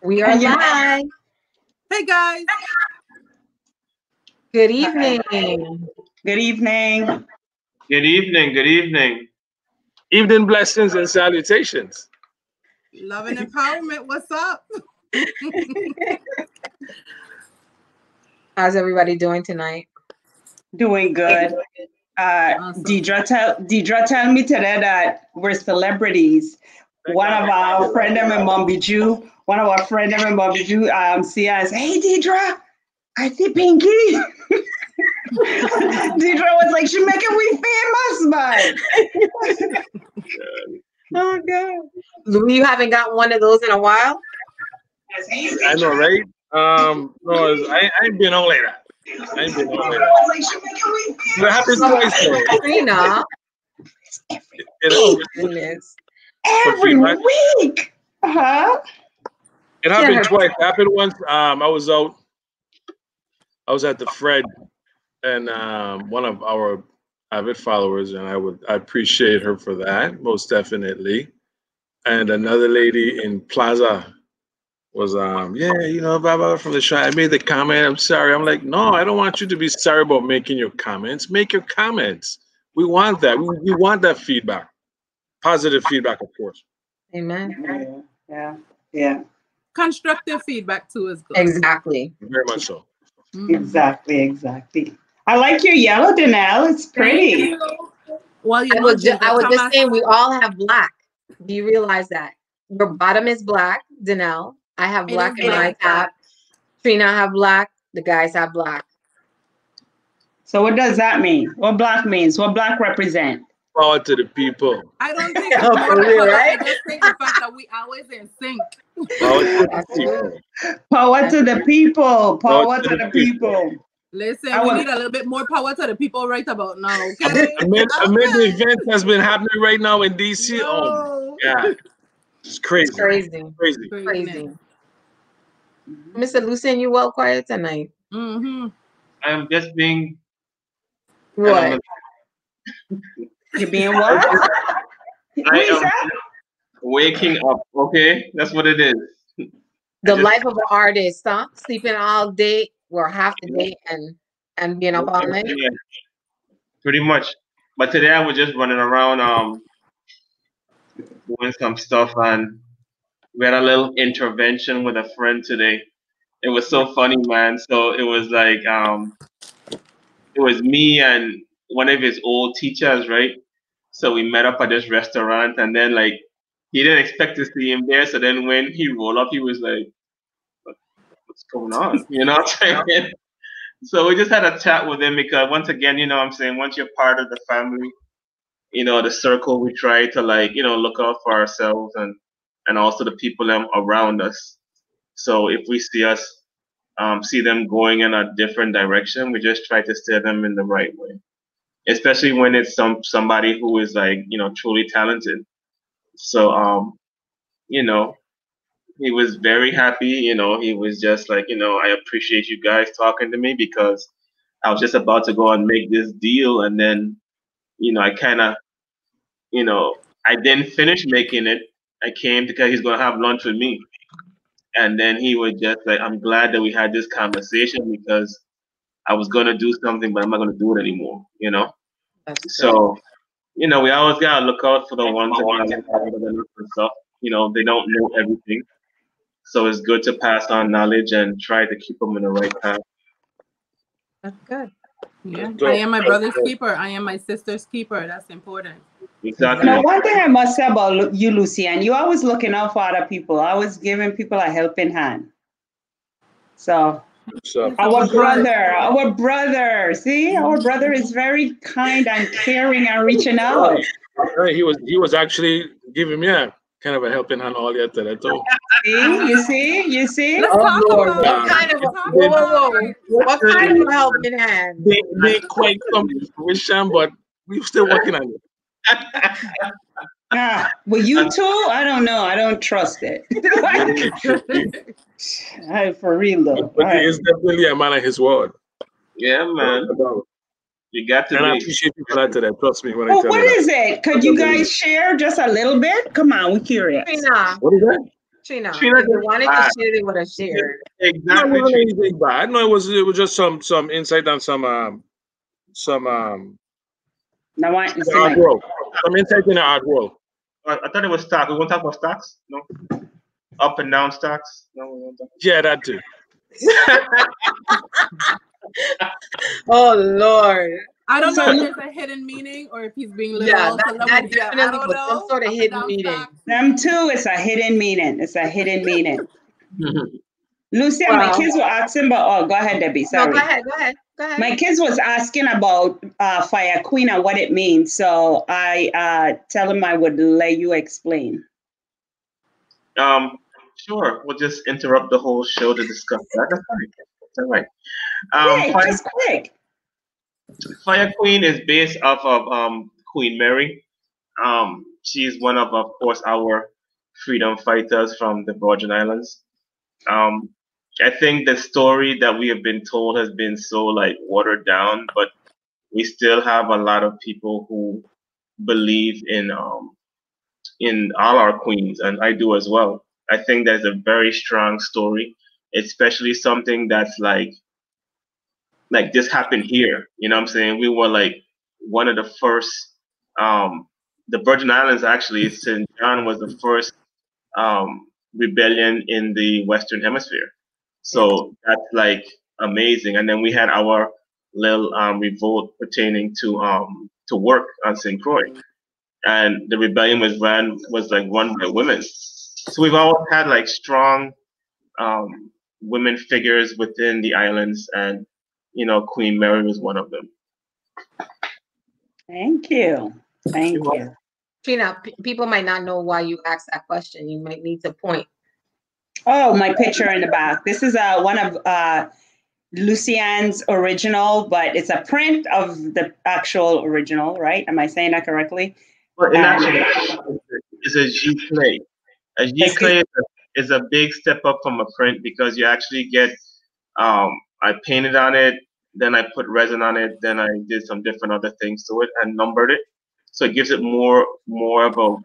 We are live. Hey guys. Good evening. Good evening. Good evening. Good evening. Evening blessings and salutations. Love and empowerment. What's up? How's everybody doing tonight? Doing good. Awesome. Deidre tell me today that we're celebrities. One of our friend them in Mombiju, see us, hey Deidre, I see Pinky. Deidre was like, she making we famous, man. Oh God. Louis, you haven't got one of those in a while? I know, right? No, I ain't been on later. What happens twice though? Trina. Every week. It happened twice. It happened once. I was at the Fred, and one of our avid followers, and I appreciate her for that, most definitely. And another lady in Plaza was blah, blah, from the show. I made the comment, I'm sorry. I'm like, no, I don't want you to be sorry about making your comments. Make your comments. We want that. We want that feedback. Positive feedback, of course. Amen. Yeah. Constructive feedback too is good. Exactly. Very much so. Exactly. I like your yellow, Danelle. It's pretty. Well, I was just saying we all have black. Do you realize that? Your bottom is black, Danelle. I have black in my top. Trina have black. The guys have black. So what does that mean? What black means? What black represent? Power to the people. I don't think it's for real, right? I just think the fact that we always in sync. Power to the people. Power to the people. Listen, we need a little bit more power to the people right about now. Okay? Amid the event that's been happening right now in DC. No. Oh yeah. It's crazy. Crazy. Mr. Lucien, you well quiet tonight. I am just being. What? You're being what? I am waking up. Okay, that's what it is. The life of an artist, huh? Sleeping all day or half the day and being up all night. Yeah, pretty much. But today I was just running around, doing some stuff, and we had a little intervention with a friend today. It was so funny, man. So it was like it was me and one of his old teachers, right? So we met up at this restaurant, and then like he didn't expect to see him there. So then when he rolled up, he was like, "What's going on?" You know what I'm saying? So we just had a chat with him because once again, you know what I'm saying, once you're part of the family, you know, the circle, we try to like, you know, look out for ourselves and also the people around us. So if we see them going in a different direction, we just try to steer them in the right way. Especially when it's somebody who is like, you know, truly talented. So you know, he was very happy, you know, he was just like, you know, I appreciate you guys talking to me because I was just about to go and make this deal, and then, you know, I kinda, you know, I didn't finish making it. I came because he's gonna have lunch with me. And then he was just like, I'm glad that we had this conversation because I was gonna do something, but I'm not gonna do it anymore, you know? So, you know, we always gotta look out for the ones that stuff. You know, they don't know everything. So it's good to pass on knowledge and try to keep them in the right path. That's good. Yeah, I am my brother's keeper. I am my sister's keeper. That's important. Exactly. Now, one thing I must say about you, Lucien, you always looking out for other people, always giving people a helping hand. So our brother, see, our brother is very kind and caring and reaching out. He was actually giving me a kind of a helping hand all year today too. You see. Let's talk about what kind of helping hand? They quite some fruition, but we're still working on it. Well, you too? I don't know. I don't trust it. For real though. But he is definitely a man of his word. Yeah, man. You got to. And be. I appreciate you for that today. Trust me when I tell you. What is it? Could you guys share just a little bit? Come on, we're curious. Trina. What is that? Trina, if you wanted to share, they would have shared. Exactly. It wasn't anything bad. No, it was just some insight on some Now I the art world. Some insight in the art world. I thought it was stocks. We want to talk about stocks? No. Up and down stocks? No. We won't talk. Yeah, that too. Oh Lord. I don't know if there's a hidden meaning or if he's being literal. Yeah, that definitely was some sort of hidden meaning. Them too, it's a hidden meaning. It's a hidden meaning. Lucia, my kids were asking about, go ahead, Debbie, sorry. No, go ahead. My kids was asking about Fire Queen and what it means, so I tell them I would let you explain. Sure, we'll just interrupt the whole show to discuss that. That's fine. That's all right. Just quick. Fire Queen is based off of Queen Mary. She's one of course, our freedom fighters from the Virgin Islands. I think the story that we have been told has been so like watered down, but we still have a lot of people who believe in all our queens, and I do as well. I think there's a very strong story, especially something that's like this happened here. You know what I'm saying? We were like one of the first. The Virgin Islands, actually, St. John was the first rebellion in the Western Hemisphere. So that's like amazing. And then we had our little revolt pertaining to work on St. Croix, and the rebellion was run by women. So we've always had like strong women figures within the islands, and Queen Mary was one of them. Thank you. Trina, people might not know why you asked that question. You might need to point. Oh, my picture in the back. This is one of Lucian's original, but it's a print of the actual original, right? Am I saying that correctly? Well, in actually, it's a G clay. A G clay is a big step up from a print because you actually get. I painted on it, then I put resin on it, then I did some different other things to it and numbered it, so it gives it more of a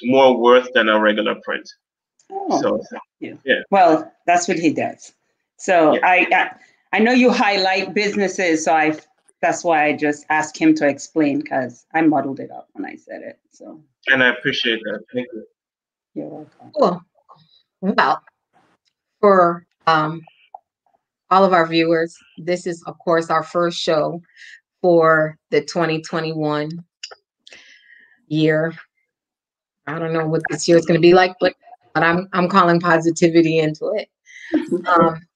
more worth than a regular print. Oh, so yeah. Well, that's what he does. So yeah. I know you highlight businesses, so that's why I just asked him to explain, because I muddled it up when I said it. So. And I appreciate that. Thank you. You're welcome. Cool. Well, for all of our viewers, this is of course our first show for the 2021 year. I don't know what this year is going to be like, but I'm calling positivity into it.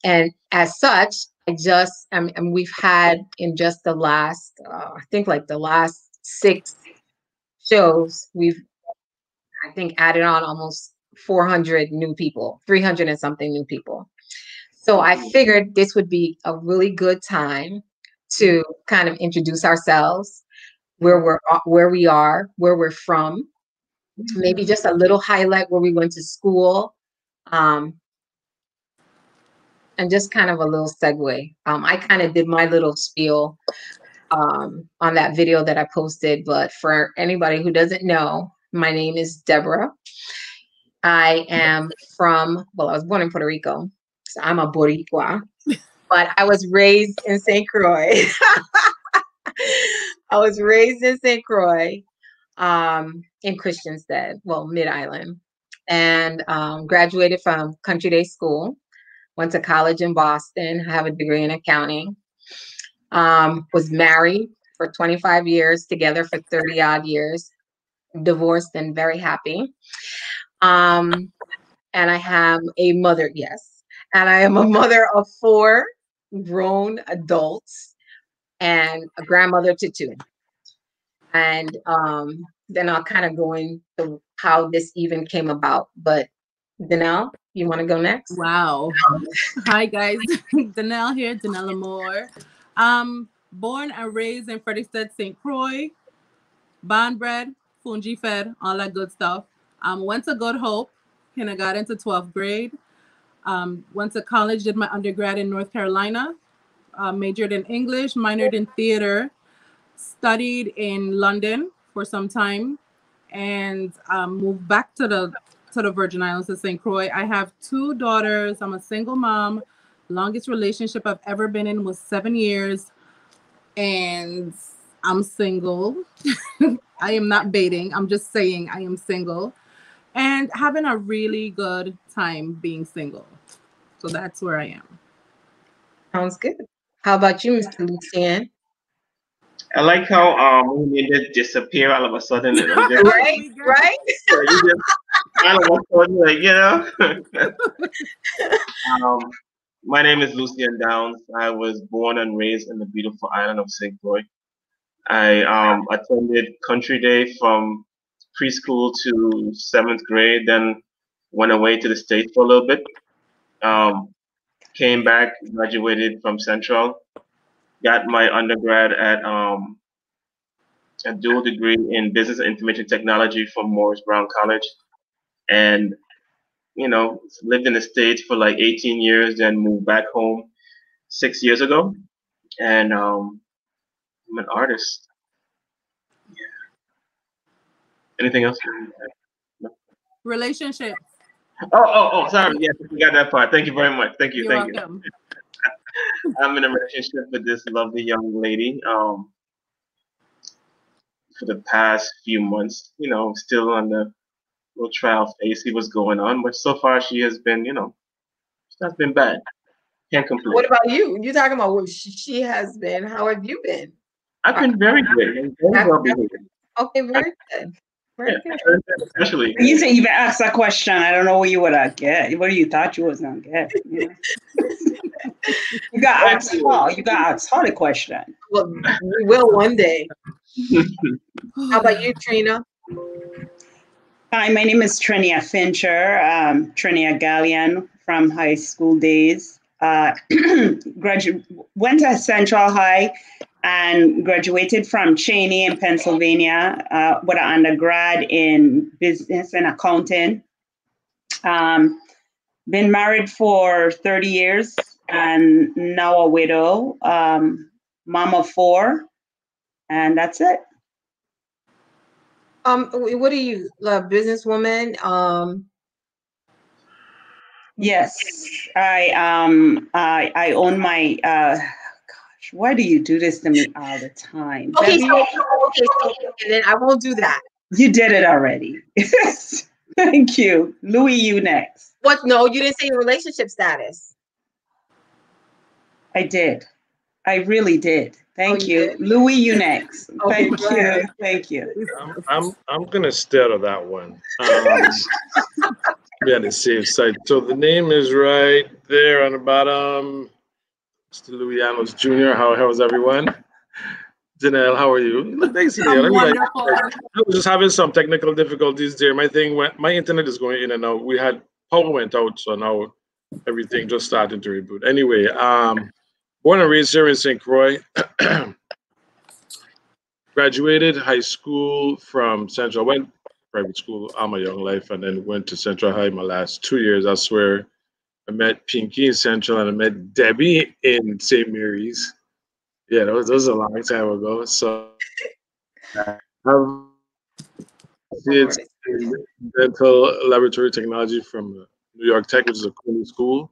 And as such, we've had in just the last, I think like the last 6 shows, we've, I think, added on almost 400 new people, 300 and something new people. So I figured this would be a really good time to kind of introduce ourselves, where we are, where we're from, maybe just a little highlight where we went to school, and just kind of a little segue. I kind of did my little spiel on that video that I posted, but for anybody who doesn't know, my name is Deborah. I am I was born in Puerto Rico, so I'm a Boricua, but I was raised in St. Croix. I was raised in St. Croix, in Christiansted, Mid-Island, and graduated from Country Day School. Went to college in Boston. I have a degree in accounting. Was married for 25 years, together for 30 odd years, divorced and very happy. And I have a mother, yes. And I am a mother of 4 grown adults and a grandmother to 2. And then I'll kind of go into how this even came about. But Danelle, you want to go next? Wow. Hi, guys. Danelle here, Danelle Moore. Born and raised in Frederiksted, St. Croix. Born bred, Fungi fed, all that good stuff. Went to Good Hope, kindergarten to 12th grade. Went to college, did my undergrad in North Carolina. Majored in English, minored in theater. Studied in London for some time, and moved back to the to the Virgin Islands to St. Croix. I have 2 daughters. I'm a single mom. Longest relationship I've ever been in was 7 years. And I'm single. I am not baiting. I'm just saying I am single. And having a really good time being single. So that's where I am. Sounds good. How about you, Mr. Lucien? I like how when you just disappear all of a sudden. You know, just, right? You just, all of a sudden, like, you know. My name is Lucien Downs. I was born and raised in the beautiful island of St. Croix. I attended Country Day from preschool to 7th grade, then went away to the States for a little bit. Came back, graduated from Central, got my undergrad at a dual degree in Business and Information Technology from Morris Brown College, and you know, lived in the States for like 18 years, then moved back home 6 years ago, and I'm an artist. Yeah. Anything else? No? Relationship. Oh, sorry. Yes, I forgot that part. Thank you very much. Thank you. You're welcome. I'm in a relationship with this lovely young lady. For the past few months, you know, still on the little trial phase, see what's going on. But so far, she has been, you know, it's not been bad. Can't complain. What about you? You're talking about what she has been. How have you been? I've been very good. Very well behaved. Okay, very good. Especially. You didn't even ask that question. I don't know what you would get. What do you thought you was gonna get? You know? You got asked a question. Well, we will one day. How about you, Trina? Hi, my name is Trinia Fincher. Trinia Gallion from high school days. Went to Central High and graduated from Cheney in Pennsylvania with an undergrad in business and accounting. Been married for 30 years and now a widow, mom of 4, and that's it. What are you, a businesswoman? Yes, I own my. Gosh, why do you do this to me all the time? Okay, so then I won't do that. You did it already. Thank you, Louis. You next. What? No, you didn't say your relationship status. I did. I really did. Thank you, Louis. You next. Okay, Thank you. I'm gonna stay out of that one. Be on the safe side. So the name is right there on the bottom. Mr. Louis Anos Jr. How's everyone? Janelle, how are you? Thanks, Janelle. I was just having some technical difficulties there. My internet is going in and out. We had power went out, so now everything just started to reboot. Anyway, born and raised here in St. Croix. Graduated high school from Central. Went private school all my young life, and then went to Central High my last 2 years. That's where I met Pinky in Central, and I met Debbie in St. Mary's. Yeah, that was a long time ago. So it's dental laboratory technology from New York Tech, which is a cool school.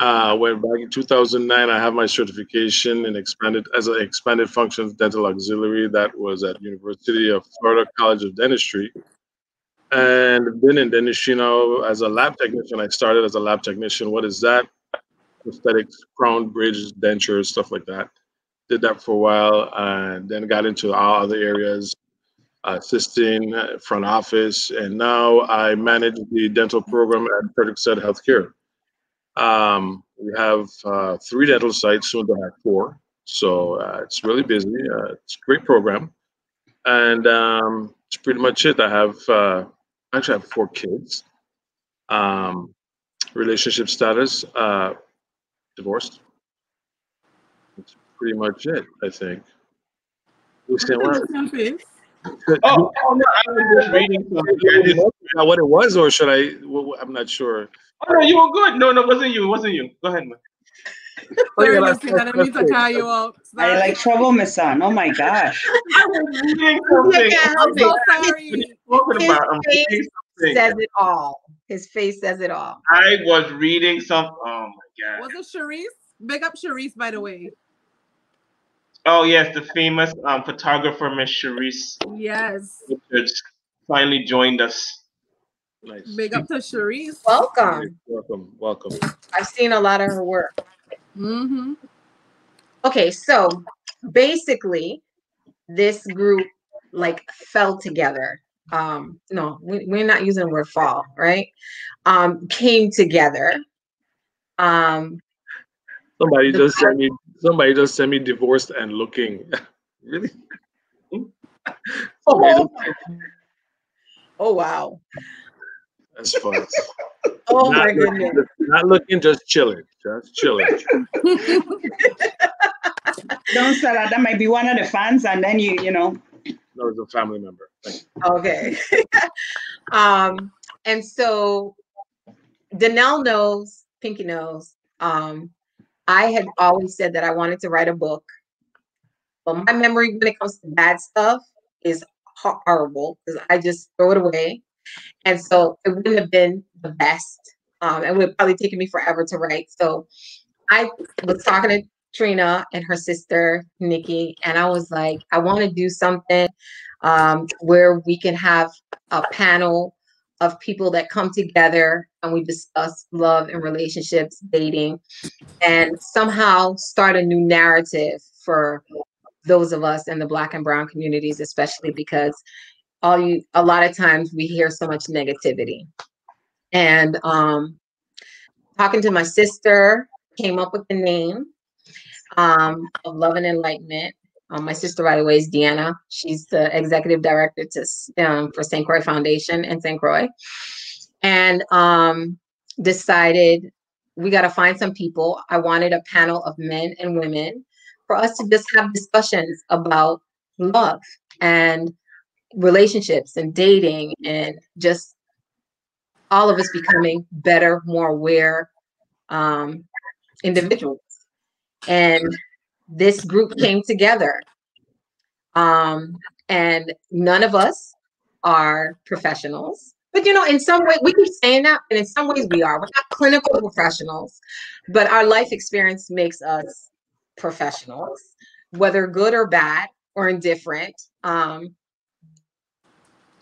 Went back in 2009. I have my certification in expanded functions dental auxiliary. That was at University of Florida College of Dentistry. And been in dentistry now as a lab technician. I started as a lab technician. What is that? Prosthetics, crown, bridge, dentures, stuff like that. Did that for a while, and then got into all other areas, assisting front office, and now I manage the dental program at Frederick Said Healthcare. We have 3 dental sites, soon to have 4. So it's really busy. It's a great program, and it's pretty much it. I have actually have 4 kids. Relationship status, divorced. That's pretty much it, I think. Oh, no, I was just reading something. What it was, or should I? I'm not sure. Oh, no, you were good. No, it wasn't you. It wasn't you. Go ahead, man. Sorry, Lucy, I didn't mean to call you out. I like trouble, my son. Oh my gosh. I was reading something. I'm so sorry. Talking about says it all. His face says it all. I was reading some. Oh my God. Was it Charisse? Big up Charisse, by the way. Oh yes, the famous photographer Miss Charisse. Yes. Richards finally joined us. Nice. Big up to Charisse. Welcome. Welcome. I've seen a lot of her work. Mm-hmm. Okay, so basically, this group like fell together. No, we're not using the word fall, right? Came together. Somebody just sent me divorced and looking. Really? Oh wow. That's fun. Oh my goodness. Not looking, just chilling. Just chilling. Don't say that. That might be one of the fans, and then you know. No, it's a family member. Okay. And so Danelle knows, Pinky knows. I had always said that I wanted to write a book. But my memory when it comes to bad stuff is horrible because I just throw it away. And so it wouldn't have been the best. It would have probably taken me forever to write. So I was talking to Trina and her sister, Nikki, and I was like, I want to do something where we can have a panel of people that come together and we discuss love and relationships, dating, and somehow start a new narrative for those of us in the Black and brown communities, especially because a lot of times we hear so much negativity. And talking to my sister, came up with the name of Love and Enlightenment. My sister, by the way, is Deanna. She's the executive director for St. Croix Foundation in St. Croix. And decided we got to find some people. I wanted a panel of men and women for us to just have discussions about love and relationships and dating and just all of us becoming better, more aware individuals. And this group came together. And none of us are professionals. But, in some way, we keep saying that, and in some ways we are. We're not clinical professionals, but our life experience makes us professionals, whether good or bad or indifferent. I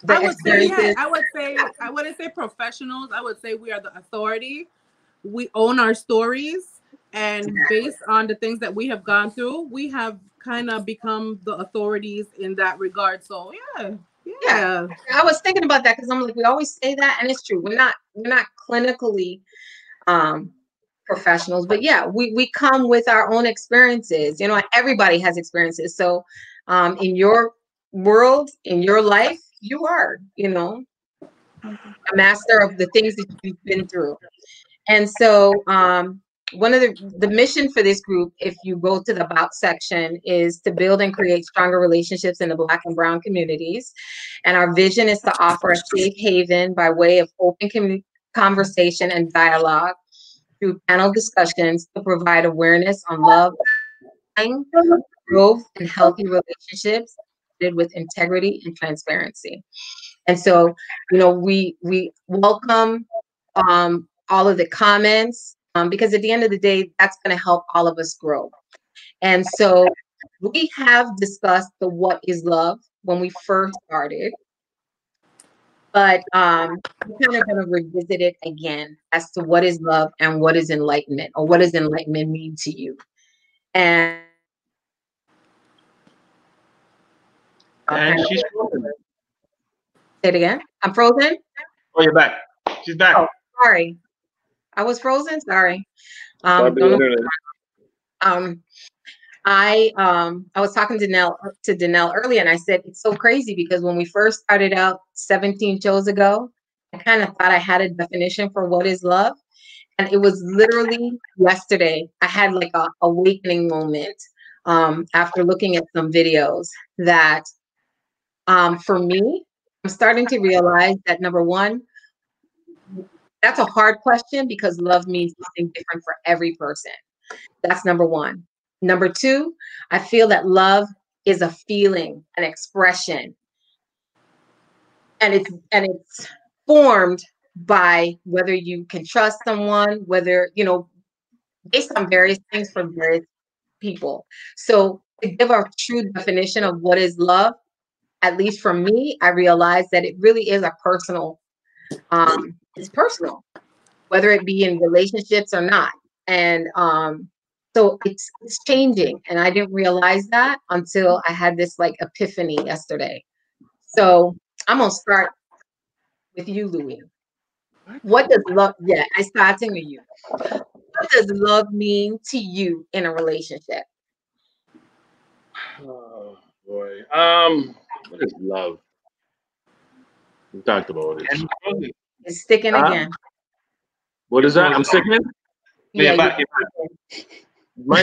wouldn't say professionals. I would say we are the authority. We own our stories, and based on the things that we have gone through, we have kind of become the authorities in that regard. So yeah. I was thinking about that because I'm like, we always say that, and it's true. We're not clinically professionals, but yeah, we come with our own experiences. Everybody has experiences. So in your world, in your life, you are, a master of the things that you've been through. And so one of the mission for this group, if you go to the About section, is to build and create stronger relationships in the Black and brown communities. And our vision is to offer a safe haven by way of open conversation and dialogue through panel discussions to provide awareness on love, growth, and healthy relationships with integrity and transparency. And so, we welcome all of the comments because at the end of the day, that's going to help all of us grow. And so we have discussed the what is love when we first started, but we're kind of going to revisit it again as to what is love and what is enlightenment, or what does enlightenment mean to you. And she's frozen. Say it again. I'm frozen. Oh, you're back. She's back. Oh, sorry. I was frozen. Sorry. I was talking to Danelle earlier, and I said it's so crazy because when we first started out 17 shows ago, I kind of thought I had a definition for what is love, and it was literally yesterday I had like a awakening moment after looking at some videos that for me, I'm starting to realize that number one, that's a hard question because love means something different for every person. That's number one. Number two, I feel that love is a feeling, an expression. And it's formed by whether you can trust someone, whether, based on various things for various people. So to give a true definition of what is love, at least for me, I realized that it really is a personal, it's personal, whether it be in relationships or not. And so it's changing. And I didn't realize that until I had this like epiphany yesterday. So I'm going to start with you, Louis. What does love, I starting with you. What does love mean to you in a relationship? Oh boy. What is love? We talked about it. It's sticking again. What is that? I'm sticking it? Yeah,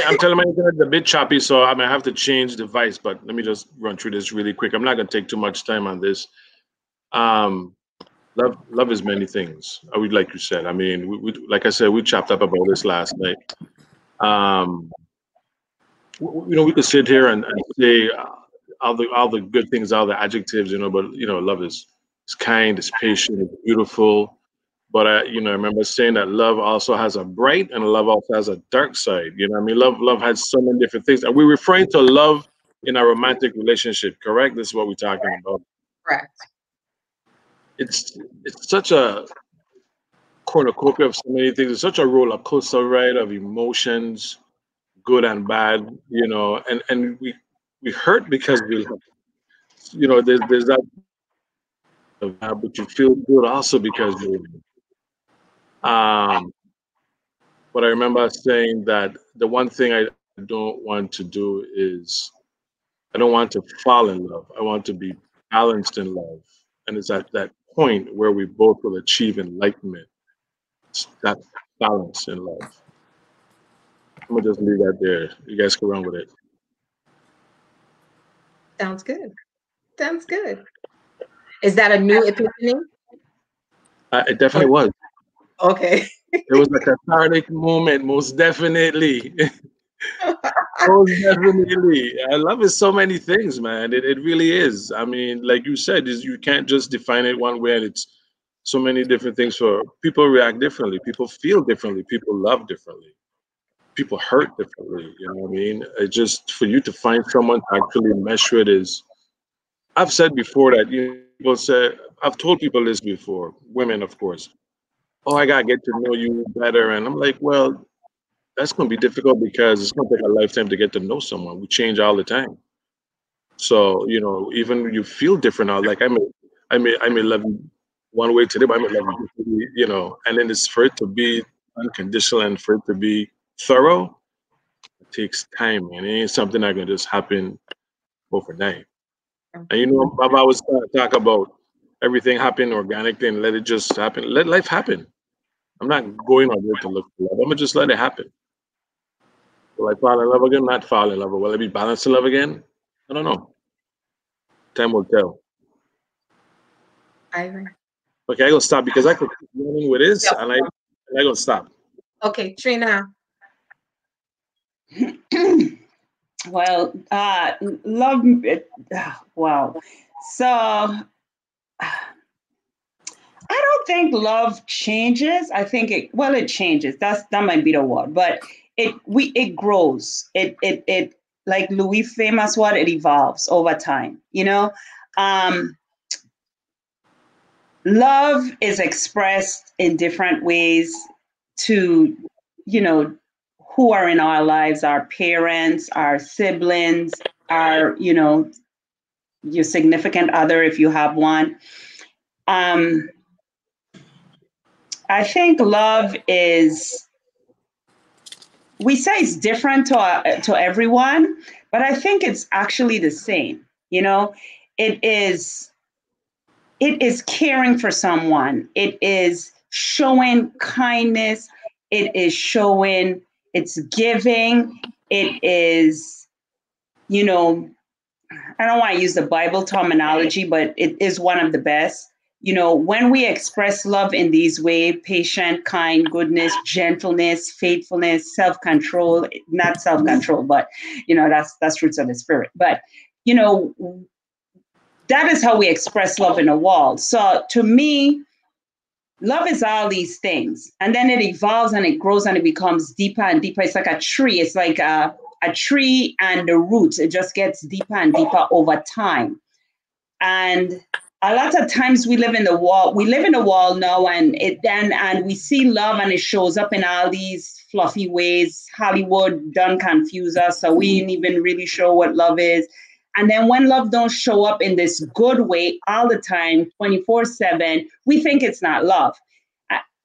I'm telling my internet's a bit choppy, so I might have to change device, but let me just run through this really quick. I'm not gonna take too much time on this. Love is many things. I would, like you said. I mean, we like I said, we chopped up about this last night. We could sit here and say all the good things, all the adjectives, but love is kind, it's patient, it's beautiful. But I remember saying that love also has a bright and love also has a dark side. Love has so many different things. And we're referring to love in a romantic relationship, correct? This is what we're talking about. Correct. It's such a cornucopia of so many things. It's such a roller coaster ride of emotions, good and bad, and we hurt because we, there's that, but you feel good also because you. But I remember saying that the one thing I don't want to do is I don't want to fall in love. I want to be balanced in love. And it's at that point where we both will achieve enlightenment. It's that balance in love. I'm going to just leave that there. You guys can run with it. Sounds good. Sounds good. Is that a new epiphany? It definitely was. Okay. It was a cathartic moment, most definitely. Most definitely. I love it so many things, man. It really is. I mean, like you said, you can't just define it one way, and it's so many different things. For people react differently, people feel differently, people love differently, people hurt differently. You know what I mean? It just, for you to find someone to actually mesh with is, I've said before that people say, I've told people this before, women, of course. Oh, I gotta get to know you better. And I'm like, well, that's gonna be difficult because it's gonna take a lifetime to get to know someone. We change all the time. So, even when you feel different now, like I may love you one way today, but I may love you, and then it's for it to be unconditional and for it to be thorough, it takes time, and it ain't something that can just happen overnight. And I've always talk about everything happen organically and let it just happen. Let life happen. I'm not going on there to look for love. I'm gonna just let it happen. Will I fall in love again? Not fall in love. Or will I be balanced in love again? I don't know. Time will tell. I agree. Okay, I gotta stop because I could keep running with this, and I gotta stop. Okay, Trina. Well, love. Wow. So I don't think love changes. I think it changes. That might be the word, but it grows. It like Louis famous word, it evolves over time. Love is expressed in different ways to, who are in our lives, our parents, our siblings, our, your significant other, if you have one. I think love is, we say it's different to everyone, but I think it's actually the same. It is caring for someone. It is showing kindness. It is showing, it's giving. It is, I don't want to use the Bible terminology, but it is one of the best. When we express love in these ways, patient, kind, goodness, gentleness, faithfulness, self-control, not self-control, but, that's fruits of the spirit. But, that is how we express love in a world. So to me, love is all these things. And then it evolves and it grows and it becomes deeper and deeper. It's like a tree. It's like a tree and the roots. It just gets deeper and deeper over time. And a lot of times we live in the wall. We live in the wall now, and we see love, and it shows up in all these fluffy ways. Hollywood done confuse us, so we ain't even really sure what love is. And then when love don't show up in this good way all the time, 24/7, we think it's not love.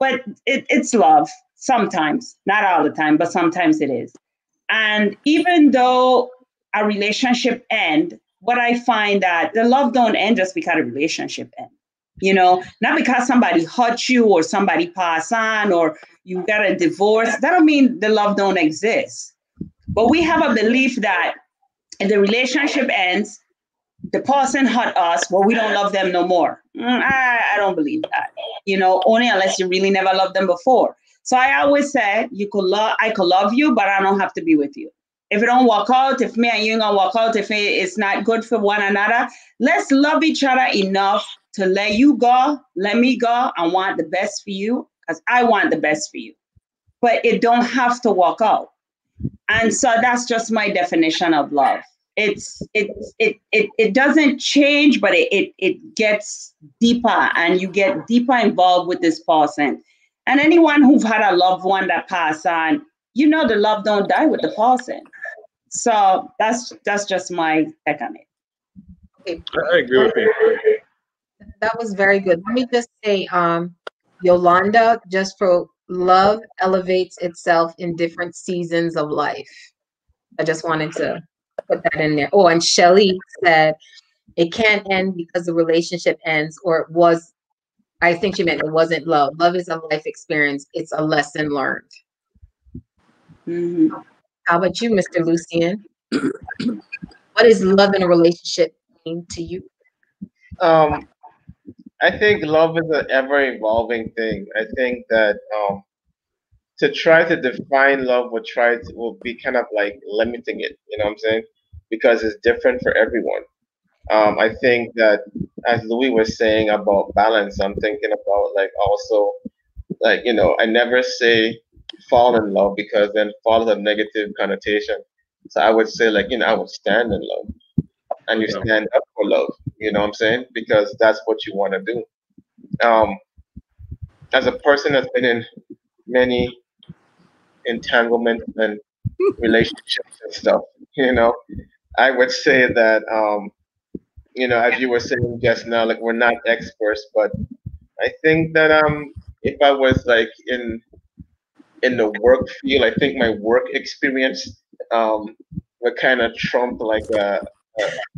But it's love sometimes, not all the time, but sometimes it is. And even though a relationship ends, what I find that the love don't end just because a relationship ends. Not because somebody hurt you or somebody pass on or you got a divorce. That don't mean the love don't exist. But we have a belief that if the relationship ends, the person hurt us, well, we don't love them no more. I don't believe that. Only unless you really never loved them before. So I always say I could love you, but I don't have to be with you. If it don't work out, if me and you ain't gonna work out, if it's not good for one another, let's love each other enough to let you go, let me go, and want the best for you, because I want the best for you. But it don't have to work out. And so that's just my definition of love. It doesn't change, but it gets deeper, and you get deeper involved with this person. And anyone who've had a loved one that passed on, the love don't die with the person. So that's just my take on it. Okay. I agree with you. That was very good. Let me just say, Yolanda, just for love elevates itself in different seasons of life. I just wanted to put that in there. Oh, and Shelly said it can't end because the relationship ends, or it was. I think she meant it wasn't love. Love is a life experience. It's a lesson learned. Mm-hmm. How about you, Mr. Lucien? What is love in a relationship mean to you? I think love is an ever-evolving thing. I think that to try to define love will be kind of like limiting it. You know what I'm saying? Because it's different for everyone. I think that, as Louis was saying about balance, I'm thinking about also I never say fall in love, because then fall is a negative connotation. So I would say I would stand in love, and you stand up for love. You know what I'm saying? Because that's what you want to do. As a person that's been in many entanglements and relationships and stuff, I would say that as you were saying just now, we're not experts, but I think that if I was in the work field, I think my work experience would kind of trump a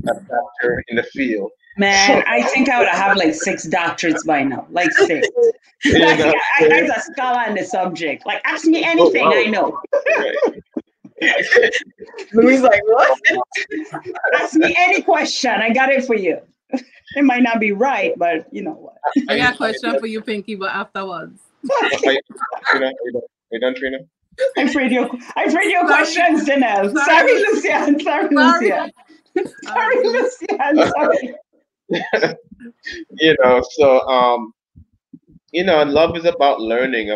doctor in the field. Man, I think I would have 6 doctorates by now, 6. I'm a scholar on the subject. Ask me anything, I know. Louis like, what? Ask me any question, I got it for you. It might not be right, but you know what. I got a question for you, Pinky, but afterwards. You done, Trina? I've read your questions, Janelle. Sorry, Lucian. Sorry, Lucian. Sorry, Lucian. Sorry. Love is about learning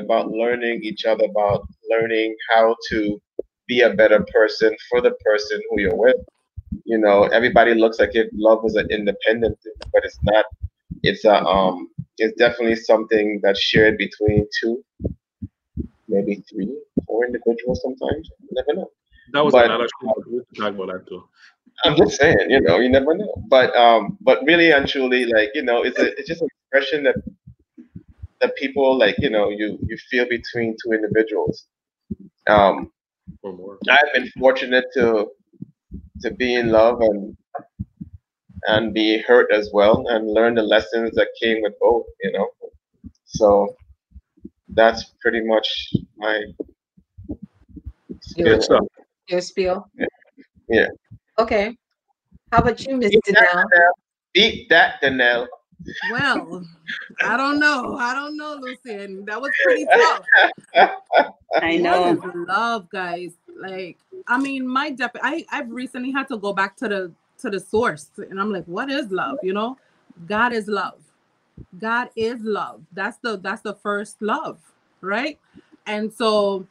each other, about learning how to be a better person for the person who you're with. Everybody looks like love is an independent thing, but it's not. It's it's definitely something that's shared between 2, maybe 3, 4 individuals sometimes. You never know. That was another show. We can talk about that too. I'm just saying, you never know. But really and truly, it's just an expression that people you feel between 2 individuals. Or more. I've been fortunate to be in love and be hurt as well, and learn the lessons that came with both. So that's pretty much my spiel. Your spiel. Yeah. Okay. How about you, Miss Danelle? Beat that, Danelle. Well, I don't know, Lucien. That was pretty tough. I know. What is love, guys? I've recently had to go back to the source, and I'm like, what is love? God is love. God is love. That's the first love, right? And so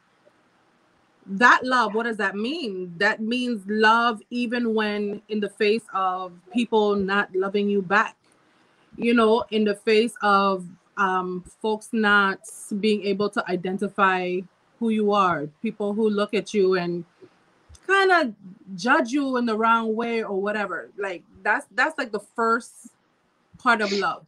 that love, what does that mean? That means love even when in the face of people not loving you back, you know, in the face of folks not being able to identify who you are, people who look at you and kind of judge you in the wrong way or whatever. Like that's like the first part of love.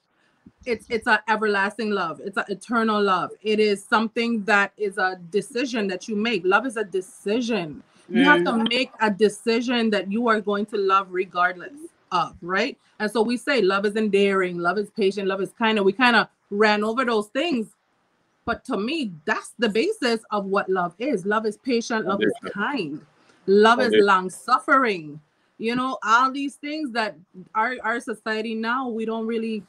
It's an everlasting love. It's an eternal love. It is something that is a decision that you make. Love is a decision. You have to make a decision that you are going to love regardless of, right? And so we say love is endearing, love is patient, love is kind of, we kind of ran over those things. But to me, that's the basis of what love is. Love is patient, love is kind, love is long suffering. You know, all these things that our society now, we don't really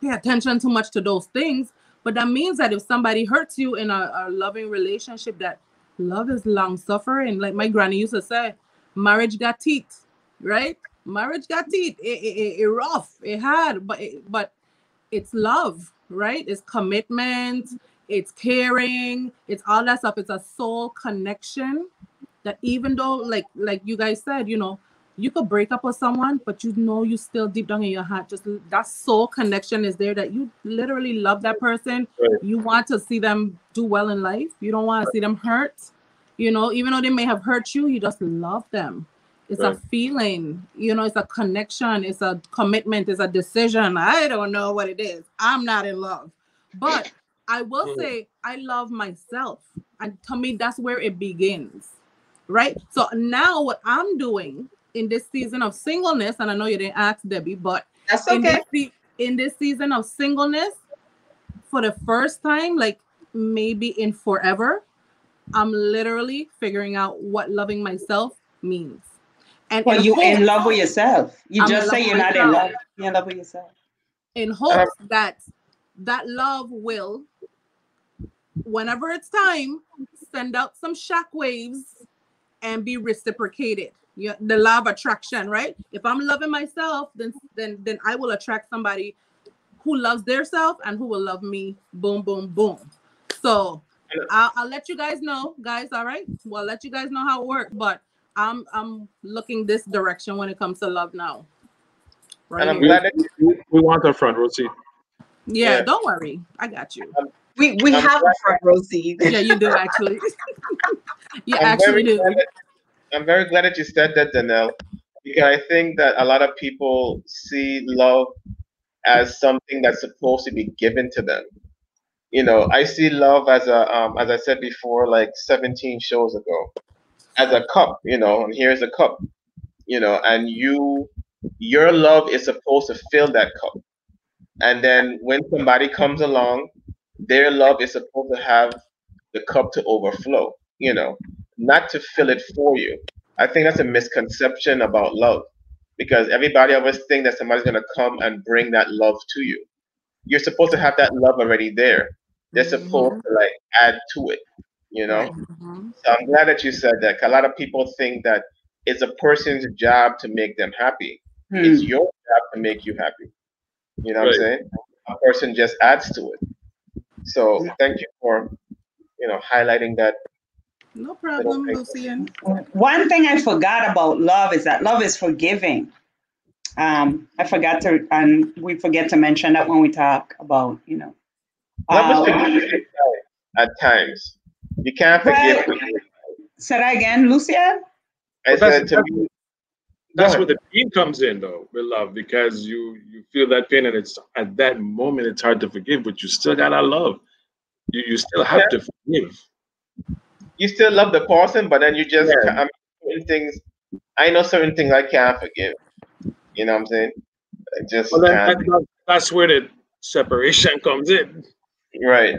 pay attention too much to those things, but that means that if somebody hurts you in a loving relationship, that love is long suffering. Like my granny used to say, marriage got teeth, right? Marriage got teeth. It rough, it hard, but it's love, right? It's commitment, it's caring, it's all that stuff. It's a soul connection that even though, like you guys said, you know, you could break up with someone, but you know you still deep down in your heart, just that soul connection is there, that you literally love that person. Right. You want to see them do well in life. You don't want to see them hurt. You know, even though they may have hurt you, you just love them. It's a feeling, you know, it's a connection, it's a commitment, it's a decision. I don't know what it is. I'm not in love. But I will say I love myself. And to me, that's where it begins. Right? So now what I'm doing in this season of singleness, and I know you didn't ask, Debbie, but that's okay. In this season of singleness, for the first time, like maybe in forever, I'm literally figuring out what loving myself means. And well, you're in love with yourself. You just say you're not in love. You're in love with yourself. In hopes that love will, whenever it's time, send out some shockwaves and be reciprocated. The law of attraction, right? If I'm loving myself, then I will attract somebody who loves their self and who will love me. Boom, boom, boom. So I'll let you guys know, guys. All right, well, I'll let you guys know how it works. But I'm looking this direction when it comes to love now. Right. And I'm glad that we want a front row seat. Yeah, don't worry, I got you. We have a front row seat. Yeah, you do actually. You actually do. I'm very glad that you said that, Danelle, because I think that a lot of people see love as something that's supposed to be given to them. You know, I see love as as I said before, like 17 shows ago, as a cup. You know, and here's a cup. You know, and your love is supposed to fill that cup, and then when somebody comes along, their love is supposed to have the cup to overflow. You know, not to fill it for you. I think that's a misconception about love, because everybody always think that somebody's going to come and bring that love to you. You're supposed to have that love already there. They're supposed to like add to it, you know? So I'm glad that you said that, 'cause a lot of people think that it's a person's job to make them happy. It's your job to make you happy. You know what I'm saying? A person just adds to it. So thank you for, you know, highlighting that. No problem, Lucian. One thing I forgot about love is that love is forgiving. I forgot to, and we forget to mention that when we talk about, you know. Love is forgiving at times. You can't forgive. Say that again, Lucian? I said to me. That's where the pain comes in, though, with love, because you feel that pain, and it's at that moment it's hard to forgive, but you still gotta love. You still have to forgive. You still love the person, but then you just certain things. I know certain things I can't forgive. You know what I'm saying? I just that's where the separation comes in. Right.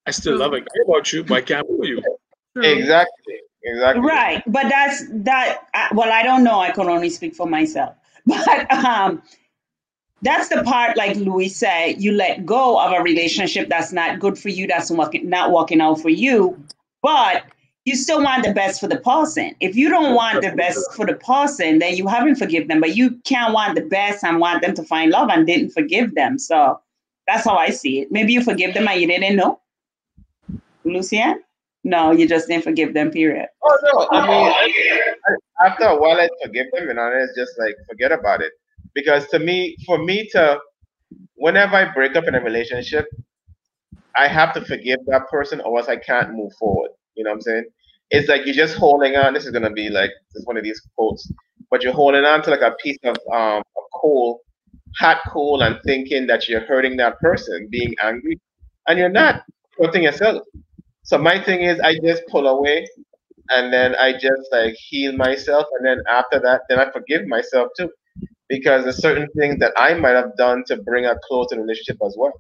I still love it. Care about you, but I can't move you. Exactly. Right, but that's that. Well, I don't know. I can only speak for myself, but that's the part, like Louis said, you let go of a relationship that's not good for you, that's not working out for you, but you still want the best for the person. If you don't want the best for the person, then you haven't forgiven them, but you can't want the best and want them to find love and didn't forgive them. So That's how I see it. Maybe you forgive them and you didn't know. Lucian? No, you just didn't forgive them, period. Oh no, I mean, after a while, I forgive them, and I just like forget about it. Because to me, whenever I break up in a relationship, I have to forgive that person, or else I can't move forward. You know what I'm saying? It's like you're just holding on. This is gonna be like this is one of these quotes, but you're holding on to like a piece of coal, hot coal, and thinking that you're hurting that person, being angry, and you're not hurting yourself. So my thing is, I just pull away, and then I just like heal myself, and then after that, then I forgive myself too, because there's certain things that I might have done to bring a close relationship as well.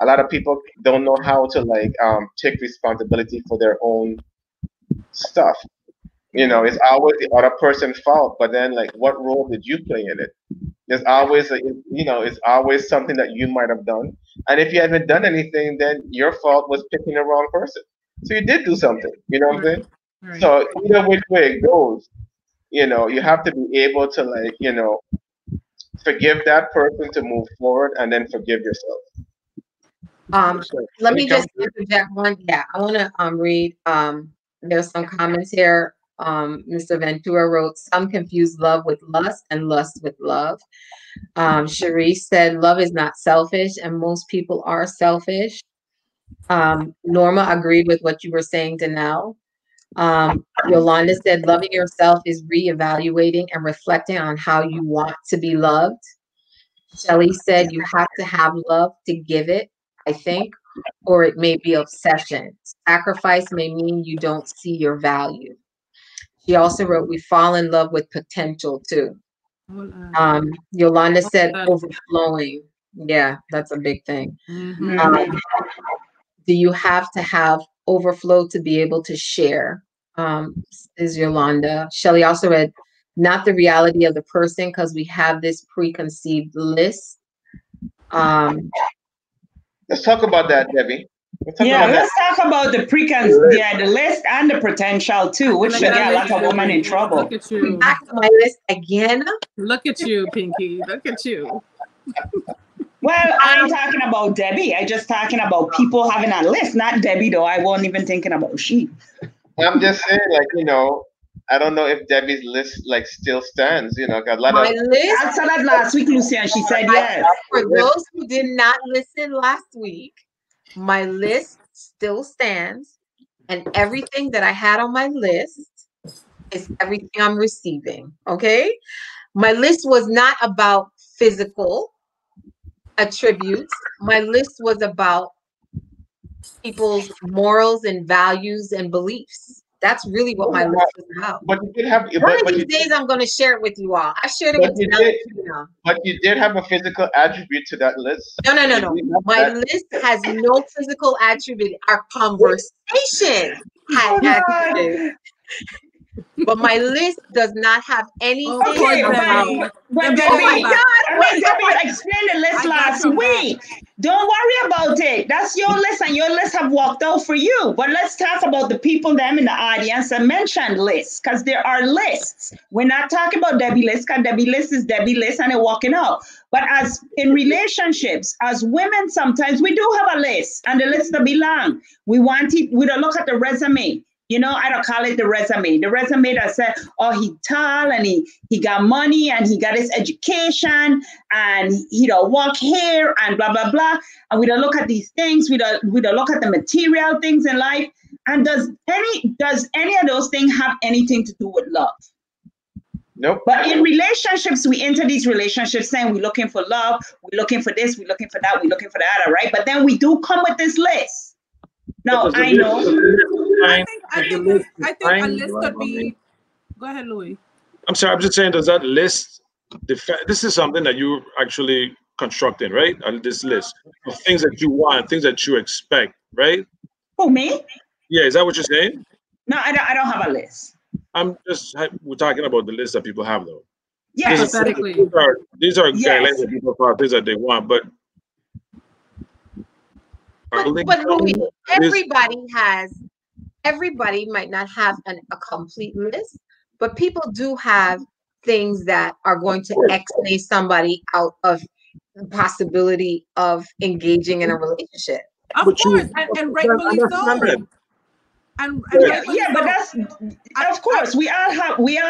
A lot of people don't know how to like take responsibility for their own stuff. You know, it's always the other person's fault, but then like, what role did you play in it? There's always, it's always something that you might have done, and if you haven't done anything, then your fault was picking the wrong person. So you did do something. You know what I'm saying? Right. So either which way it goes, you have to be able to like, forgive that person to move forward, and then forgive yourself. Let me just interject one. Yeah, I want to read. There's some comments here. Mr. Ventura wrote, "Some confuse love with lust and lust with love." Cherie said, "Love is not selfish, and most people are selfish." Norma agreed with what you were saying, Danelle. Yolanda said, "Loving yourself is reevaluating and reflecting on how you want to be loved." Shelley said, "You have to have love to give it, I think, or it may be obsession. Sacrifice may mean you don't see your value." She also wrote, "We fall in love with potential too." Yolanda said, "Overflowing." Yeah, that's a big thing. Mm-hmm. Do you have to have overflow to be able to share? Is Yolanda. Shelley also read, "Not the reality of the person, because we have this preconceived list." Let's talk about that, Debbie. Let's talk about the the list and the potential too, which should get a lot of women in trouble. Look at you. Back to my list again. Look at you, Pinky. Look at you. Well, I ain't talking about Debbie. I just talking about people having a list, not Debbie though. I wasn't even thinking about she. I'm just saying, like, I don't know if Debbie's list like still stands. Got a lot my list. I saw that last week, Lucia, and she said yes. For those who did not listen last week, my list still stands, and everything that I had on my list is everything I'm receiving. Okay, my list was not about physical attributes. My list was about people's morals and values and beliefs. That's really what my list is about. But you did have. One of these days, I'm going to share it with you all. I shared it with you. But you did have a physical attribute to that list. No. My list has no physical attribute. Our conversation had attributes. But my list does not have anything. Okay, but Debbie, Debbie explained the list last week. Don't worry about it. That's your list, and your list have walked out for you. But let's talk about the people them in the audience that mentioned lists, because there are lists. We're not talking about Debbie list, because Debbie list is Debbie list, and they're walking out. But as in relationships, as women, sometimes we do have a list, and the list to belong. We want it. We don't look at the resume. I don't call it the resume. The resume that said, oh, he tall and he got money and he got his education and he don't walk here and blah, blah, blah. And we don't look at these things. We don't look at the material things in life. And does any of those things have anything to do with love? Nope. But in relationships, we enter these relationships saying we're looking for love, we're looking for this, we're looking for that, we're looking for that, right? But then we do come with this list. Now, I know. I think a list could be. Go ahead, Louis. I'm sorry. I'm just saying, does that list? This is something that you actually constructing, right? This list of things that you want, things that you expect, right? Who, me? Yeah, is that what you're saying? No, I don't have a list. We're talking about the list that people have, though. Yeah, these are guidelines that people have, things that they want, but Louis, everybody might not have a complete list, but people do have things that are going to X-ray somebody out of the possibility of engaging in a relationship. Of course, and rightfully so. And yeah, but that's of course we all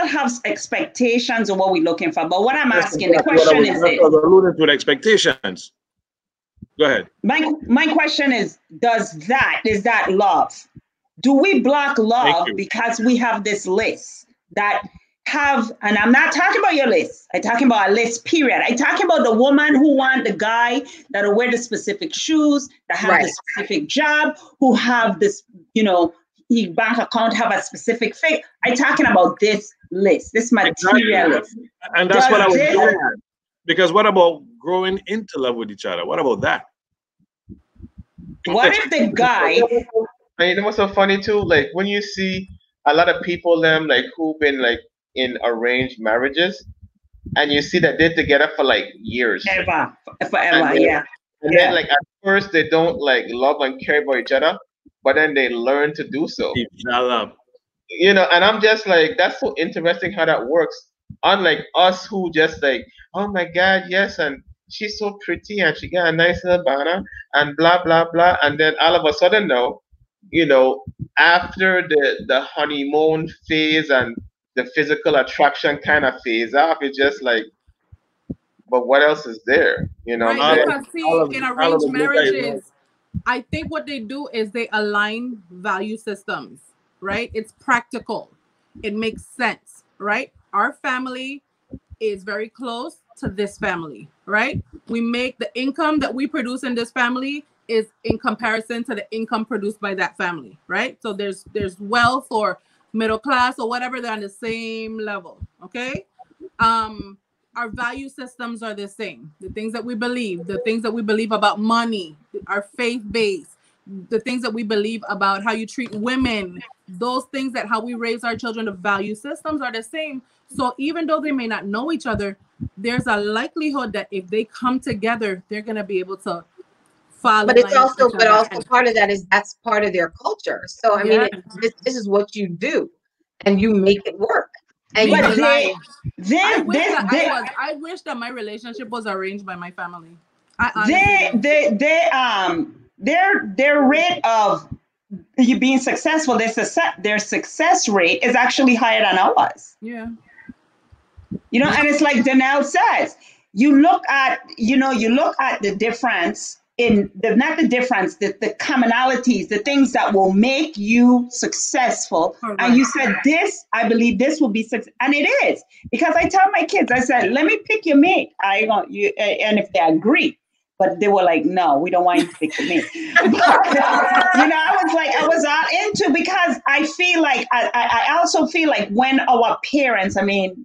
have expectations of what we're looking for. But what I'm asking, the question is this: alluding to the expectations. Go ahead. My question is that love? Do we block love because we have this list that have, and I'm not talking about your list. I'm talking about a list, period. I'm talking about the woman who want the guy that'll wear the specific shoes, that have the specific job, who have this, his bank account have a specific thing. I'm talking about this list, this material list. And that's what I was doing. Because what about growing into love with each other? What about that? What if the guy... And you know what's so funny too? Like when you see a lot of people who've been in arranged marriages, and you see that they're together for years. Forever, and then at first they don't love and care about each other, but then they learn to do so. And I'm just that's so interesting how that works. Unlike us who just oh my God, yes, and she's so pretty and she got a nice little banner and blah blah blah, and then all of a sudden no. After the honeymoon phase and the physical attraction kind of phase off, it's just but what else is there? Right, because see, in arranged marriages, I think what they do is they align value systems, right? It's practical. It makes sense, right? Our family is very close to this family, right? We make the income that we produce in this family is in comparison to the income produced by that family, right? So there's wealth or middle class or whatever, they're on the same level, okay? Our value systems are the same. The things that we believe about money, our faith base, the things that we believe about how you treat women, those things that how we raise our children, the value systems are the same. So even though they may not know each other, there's a likelihood that if they come together, they're going to be able to follow. But it's also part of that is that's part of their culture. So I mean, this is what you do, and you make it work. And I wish that my relationship was arranged by my family. Their rate of you being successful, their success rate is actually higher than ours. Yeah. And it's like Danelle says, you look at the difference in the commonalities, the things that will make you successful. Right. And you said I believe this will be success. And it is, because I tell my kids, I said, let me pick your mate. And if they agree, but they were like, no, we don't want you to pick your mate. I was all into, because I feel like, I also feel like when our parents, I mean,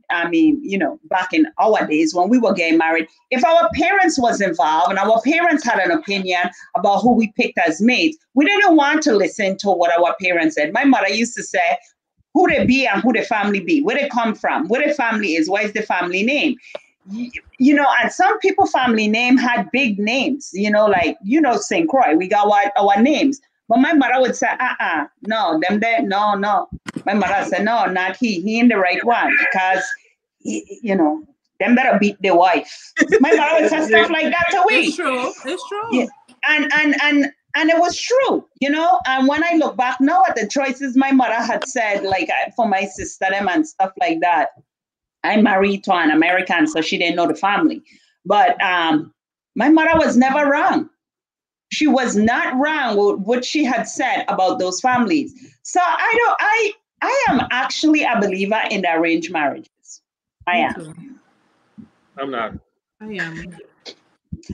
back in our days when we were getting married, if our parents was involved and our parents had an opinion about who we picked as mates, we didn't want to listen to what our parents said. My mother used to say, who they be and who the family be, where they come from, where the family is, what is the family name? And some people family name had big names, St. Croix, we got our names. But my mother would say, no, them there, no. My mother said, no, not he ain't the right one, because, them better beat their wife. My mother would say stuff like that to we. It's true. Yeah. And it was true, and when I look back now at the choices my mother had said, for my sister them and stuff like that, I married to an American, so she didn't know the family. But my mother was never wrong. She was not wrong with what she had said about those families. So I am actually a believer in the arranged marriages. I am. I'm not. I am.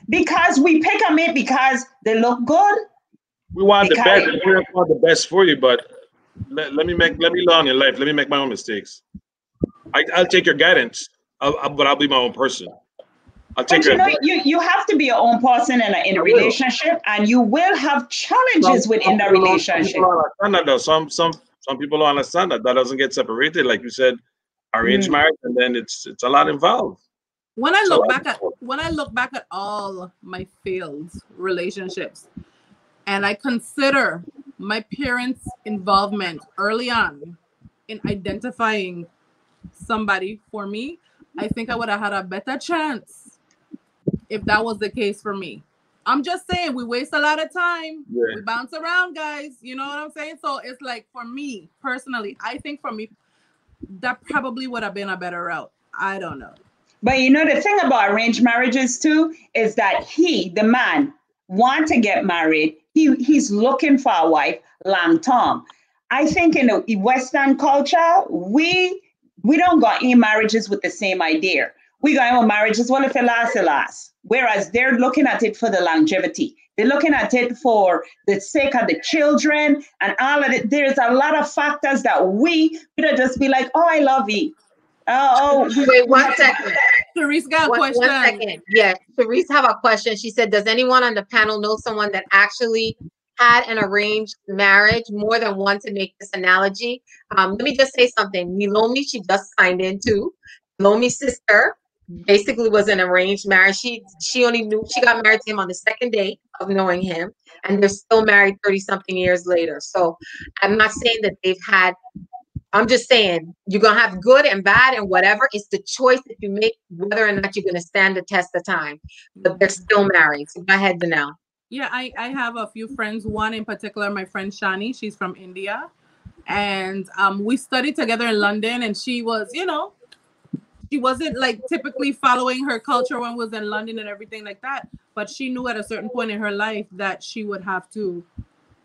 Because we pick a mate because they look good. We want the best. We want the best for you, but let me learn in life. Let me make my own mistakes. I'll take your guidance, but I'll be my own person. I'll take you have to be your own person in a relationship, and you will have challenges within the relationship. Some people don't understand that doesn't get separated, like you said, arranged marriage, and then it's a lot involved. When I look back at all my failed relationships, and I consider my parents' involvement early on in identifying somebody for me, I think I would have had a better chance if that was the case for me. I'm just saying, we waste a lot of time. Yeah. We bounce around, guys. You know what I'm saying? So it's like, for me personally, I think for me, that probably would have been a better route. I don't know. But you know, the thing about arranged marriages too is that he, the man, want to get married. He's looking for a wife long term. I think in the Western culture, we don't got any marriages with the same idea. We got any marriages, well, if it lasts, it lasts. Whereas they're looking at it for the longevity. They're looking at it for the sake of the children and all of it. There's a lot of factors that we could just be like, oh, I love you. Wait 1 second. Therese got a question. 1 second. Yeah, Therese have a question. She said, does anyone on the panel know someone that actually had an arranged marriage? More than one to make this analogy. Let me just say something. Nilomi, she just signed in too. Nilomi's sister basically was an arranged marriage. She only knew, she got married to him on the second day of knowing him, and they're still married 30-something years later. So I'm not saying that they've had, I'm just saying you're gonna have good and bad and whatever. It's the choice that you make whether or not you're gonna stand the test of time. But they're still married. So go ahead, Danelle. Yeah, I have a few friends. One in particular, my friend Shani, she's from India. And we studied together in London, and she was, you know, she wasn't like typically following her culture when was in London and everything like that. But she knew at a certain point in her life that she would have to,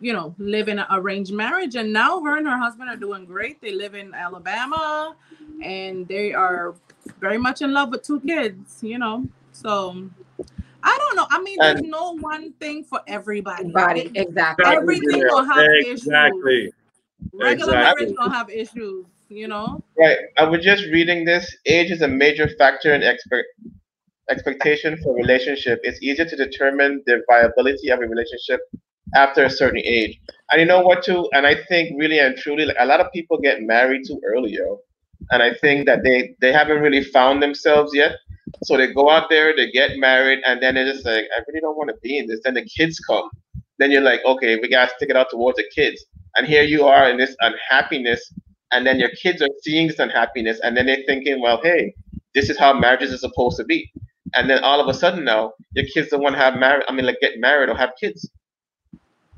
you know, live in an arranged marriage. And now her and her husband are doing great. They live in Alabama and they are very much in love with 2 kids, you know. So I don't know. I mean, there's no one thing for everybody. Exactly. Everything will have issues. Exactly. Regular marriage will have issues, you know? Right. I was just reading this. Age is a major factor in expectation for a relationship. It's easier to determine the viability of a relationship after a certain age. And you know what, too? And I think really and truly, like, a lot of people get married too early, yo. And I think that they haven't really found themselves yet. So they go out there, they get married, and then they're just like, I really don't want to be in this. Then the kids come. Then you're like, okay, we got to stick it out towards the kids. And here you are in this unhappiness. And then your kids are seeing this unhappiness. And then they're thinking, well, hey, this is how marriages are supposed to be. And then all of a sudden now, your kids don't want to get married or have kids.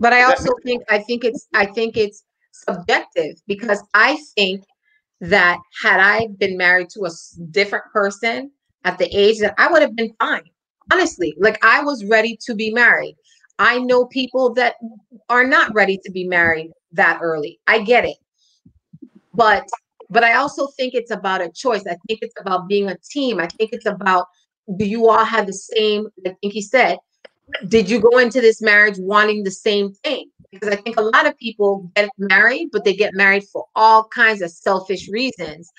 But I also think it's subjective, because I think that had I been married to a different person at the age that I would have been fine. Honestly, like I was ready to be married. I know people that are not ready to be married that early. I get it. But I also think it's about a choice. I think it's about being a team. I think it's about, do you all have the same, I think he said, did you go into this marriage wanting the same thing? Because I think a lot of people get married, but they get married for all kinds of selfish reasons.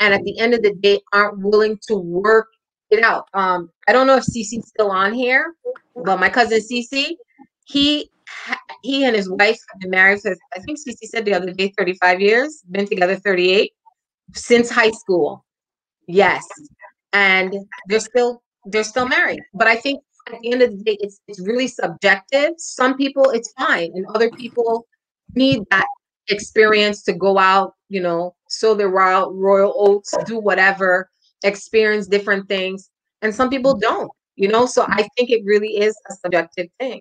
And at the end of the day, aren't willing to work it out. I don't know if Cece's still on here, but my cousin Cece, he and his wife have been married for, I think Cece said the other day, 35 years, been together 38, since high school. Yes. And they're still married. But I think at the end of the day, it's really subjective. Some people, it's fine. And other people need that experience to go out, you know, sow their royal oats, do whatever, experience different things. And some people don't, you know, so I think it really is a subjective thing.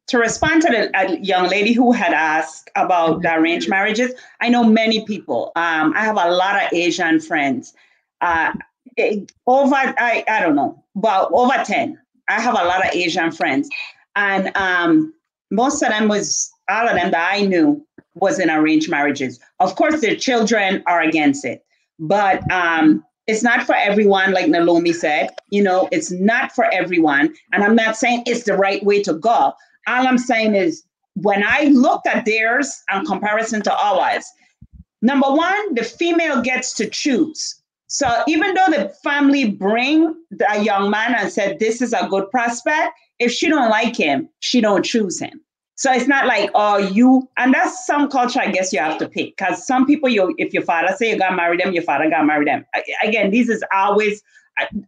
To respond to the young lady who had asked about the arranged marriages, I know many people. I have a lot of Asian friends. I don't know, about over 10. I have a lot of Asian friends. And most of them all of them that I knew was in arranged marriages. Of course, their children are against it. But it's not for everyone, like Nilomi said. You know, it's not for everyone. And I'm not saying it's the right way to go. All I'm saying is, when I looked at theirs in comparison to ours, number one, the female gets to choose. So even though the family bring the young man and said, this is a good prospect, if she don't like him, she don't choose him. So it's not like, and that's some culture, I guess you have to pick. Because some people, if your father say you got to marry them, your father got to marry them. Again, this is always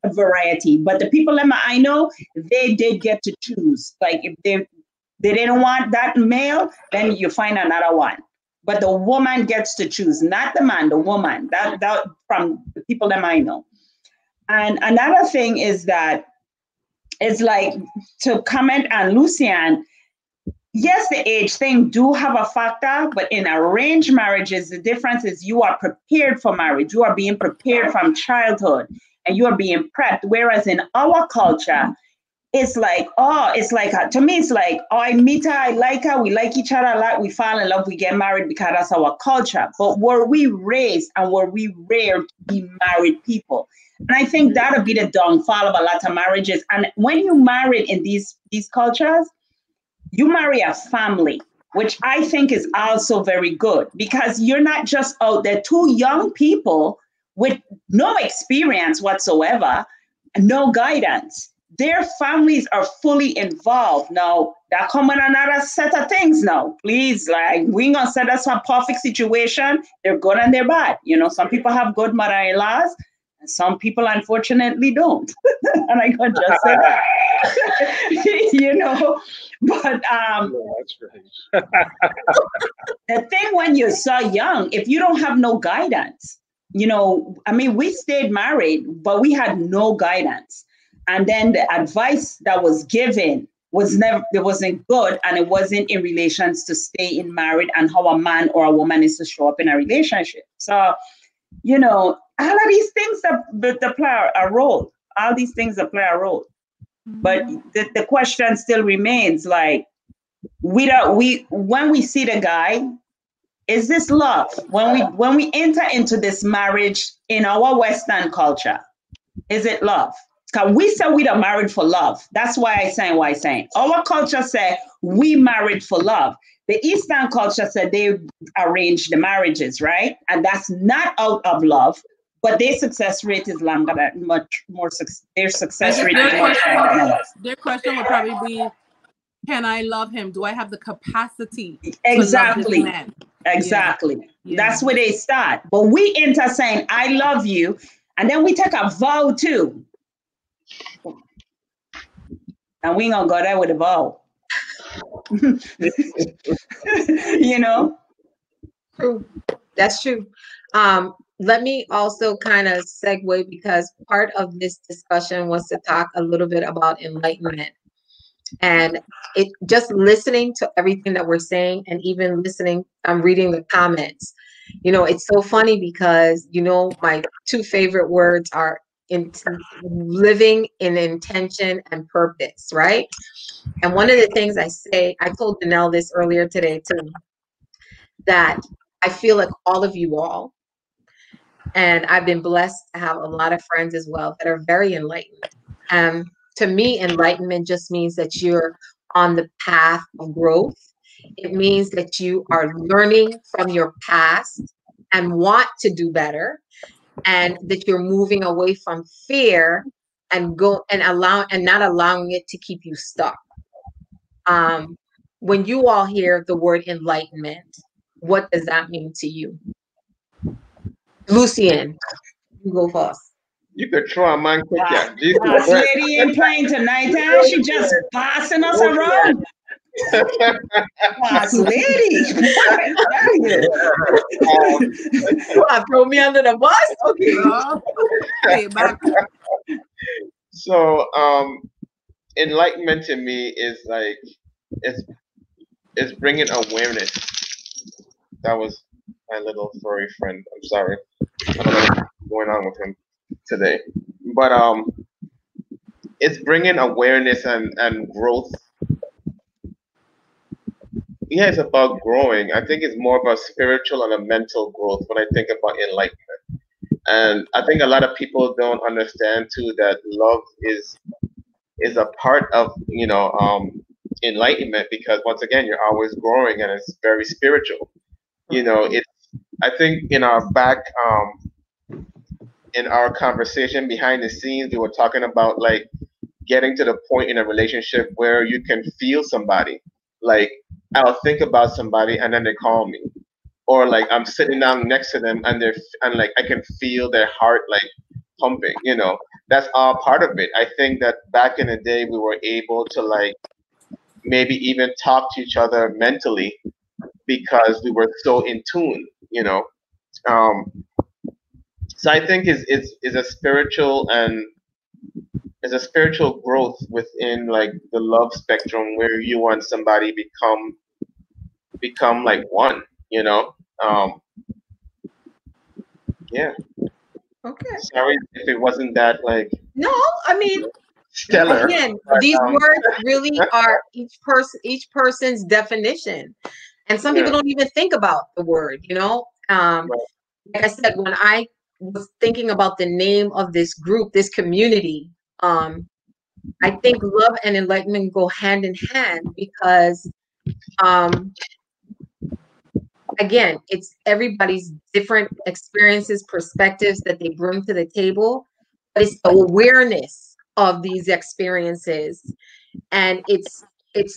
a variety. But the people I know, they did get to choose. Like if they didn't want that male, then you find another one. but the woman gets to choose, not the man, the woman. That from the people that I know. And another thing is that it's like, to comment on Lucian, yes, the age thing do have a factor, but in arranged marriages, the difference is you are prepared for marriage. You are being prepared from childhood and you are being prepped. Whereas in our culture, it's like, to me, it's like, oh, I meet her, I like her, we like each other a lot, we fall in love, we get married because that's our culture. But were we raised and were we reared to be married people? And I think that'll be the downfall of a lot of marriages. And when you marry in these cultures, you marry a family, which I think is also very good, because you're not just out there, two young people with no experience whatsoever, no guidance. Their families are fully involved. Now, that come with another set of things now. Please, like, we ain't gonna set us a perfect situation. They're good and they're bad. You know, some people have good mother-in-laws, and some people unfortunately don't. And I can just say that. You know, but that's right. the thing when you're so young, if you don't have no guidance, you know, I mean, we stayed married, but we had no guidance. And then the advice that was given wasn't good, and it wasn't in relations to stay in married and how a man or a woman is to show up in a relationship. So, you know, all of these things that play a role. All these things that play a role. But the question still remains, like, when we see the guy, is this love? When we enter into this marriage in our Western culture, is it love? Because we say we are married for love. That's why I say what I say. Our culture say we married for love. The Eastern culture said they arrange the marriages, right? And that's not out of love, but their success rate is much more. Their success rate is much higher. Their question would probably be, can I love him? Do I have the capacity exactly. to love this man? Exactly. Yeah. That's where they start. But we enter saying, I love you. And then we take a vow too. And we ain't gonna go there with a vow. You know? True. That's true. Let me also kind of segue, because part of this discussion was to talk a little bit about enlightenment. And it just listening to everything that we're saying, and even listening, I'm reading the comments. You know, it's so funny because, you know, my two favorite words are living in intention and purpose, right? And one of the things I say, I told Danelle this earlier today too, that I feel like all of you all, and I've been blessed to have a lot of friends as well that are very enlightened. To me, enlightenment just means that you're on the path of growth. It means that you are learning from your past and want to do better, and that you're moving away from fear and not allowing it to keep you stuck. When you all hear the word enlightenment, what does that mean to you? Lucien, you go first. You could try a man quick. Boss lady ain't playing tonight, huh? She just bossing us around. Boss lady. You want to throw me under the bus? Okay. Hey, back. So, enlightenment to me is like, it's bringing awareness. That was my little furry friend. I'm sorry. I don't know what's going on with him today, but it's bringing awareness and growth. Yeah, it's about growing. I think it's more about spiritual and a mental growth when I think about enlightenment. And I think a lot of people don't understand too that love is a part of, you know, enlightenment, because once again, you're always growing and it's very spiritual. You know, I think in our in our conversation behind the scenes, we were talking about like getting to the point in a relationship where you can feel somebody. Like, I'll think about somebody and then they call me, or like I'm sitting down next to them and like I can feel their heart like pumping. You know, that's all part of it. I think that back in the day we were able to like maybe even talk to each other mentally because we were so in tune, you know. So I think is a spiritual and is a spiritual growth within like the love spectrum where you want somebody become like one, you know. Yeah. Okay. Sorry if it wasn't that like. No, I mean, Stellar. again, these words really are each person's definition, and some people don't even think about the word, you know. Like I said, when I was thinking about the name of this group, this community, I think love and enlightenment go hand in hand because, again, it's everybody's different experiences, perspectives that they bring to the table, but it's the awareness of these experiences, and it's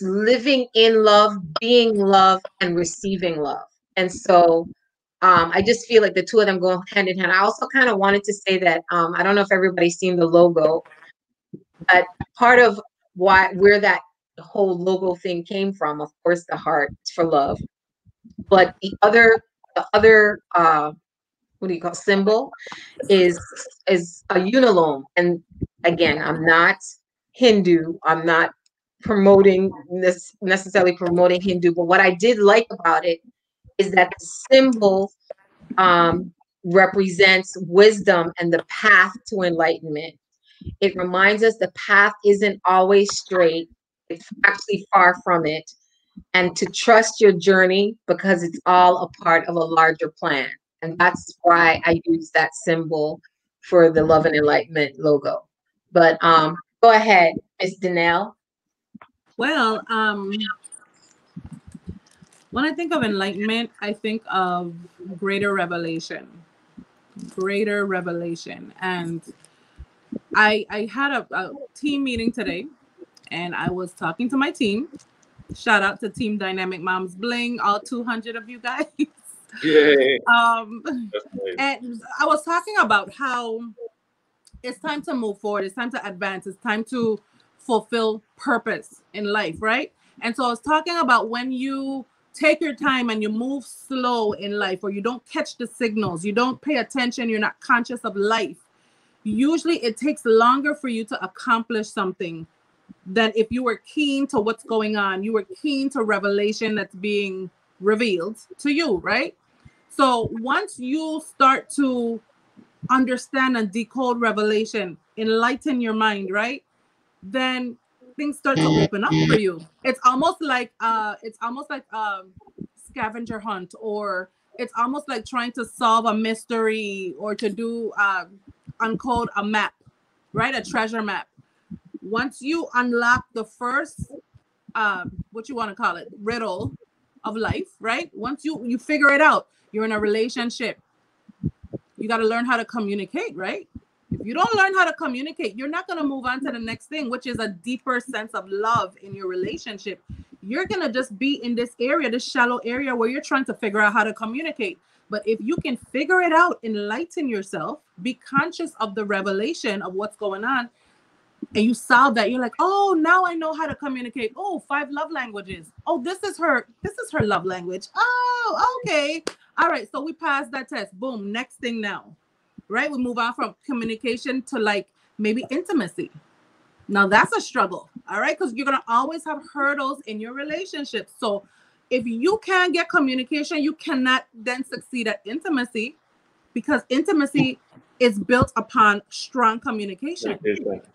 living in love, being love, and receiving love. And so I just feel like the two of them go hand in hand. I also kind of wanted to say that I don't know if everybody's seen the logo, but part of where that whole logo thing came from, of course, the heart for love, but the other what do you call symbol is a unilome. And again, I'm not Hindu. I'm not promoting this necessarily promoting Hindu, but what I did like about it is that the symbol represents wisdom and the path to enlightenment. It reminds us the path isn't always straight. It's actually far from it. And to trust your journey because it's all a part of a larger plan. And that's why I use that symbol for the Love and Enlightenment logo. But go ahead, Ms. Danelle. Well, when I think of enlightenment, I think of greater revelation. And I had a team meeting today, and I was talking to my team. Shout out to Team Dynamic Moms Bling, all 200 of you guys. Yeah. And I was talking about how it's time to move forward. It's time to advance. It's time to fulfill purpose in life, right? And so I was talking about when you take your time and you move slow in life, or you don't catch the signals, you don't pay attention, you're not conscious of life. Usually it takes longer for you to accomplish something than if you were keen to what's going on. You were keen to revelation that's being revealed to you, right? So once you start to understand and decode revelation, enlighten your mind, right? Then things start to open up for you. It's almost like scavenger hunt, or it's almost like trying to solve a mystery or to do uncode a map, right? A treasure map. Once you unlock the first what you want to call it, riddle of life, right? Once you figure it out, you're in a relationship. You got to learn how to communicate, right? If you don't learn how to communicate, you're not going to move on to the next thing, which is a deeper sense of love in your relationship. You're going to just be in this area, this shallow area where you're trying to figure out how to communicate. But if you can figure it out, enlighten yourself, be conscious of the revelation of what's going on, and you solve that, you're like, oh, now I know how to communicate. Oh, 5 love languages. Oh, this is her love language. Oh, okay. All right. So we passed that test. Boom. Next thing now, right? We move on from communication to like maybe intimacy. Now that's a struggle. All right. Because you're going to always have hurdles in your relationship. So if you can't get communication, you cannot then succeed at intimacy, because intimacy is built upon strong communication.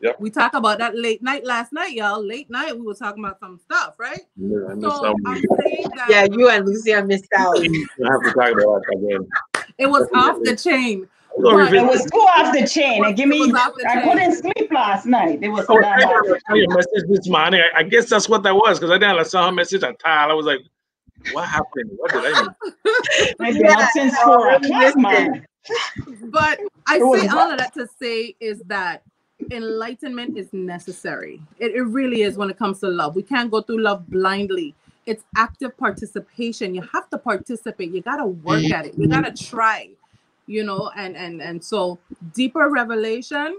Yep. We talked about that late night last night, y'all. Late night, we were talking about some stuff, right? Yeah, so I'm saying that. Yeah, you and Lucia missed out. I have to talk about that again. It was off the chain. It was too off the chain. I couldn't sleep last night. It was so bad. I saw your message this morning. I guess that's what that was, because I saw her message at Tal. I was like, what happened? What did I miss? I've been up since 4 o'clock, man. But I say all of that to say is that enlightenment is necessary. It really is when it comes to love. We can't go through love blindly. It's active participation. You have to participate. You got to work at it. You got to try, and so deeper revelation,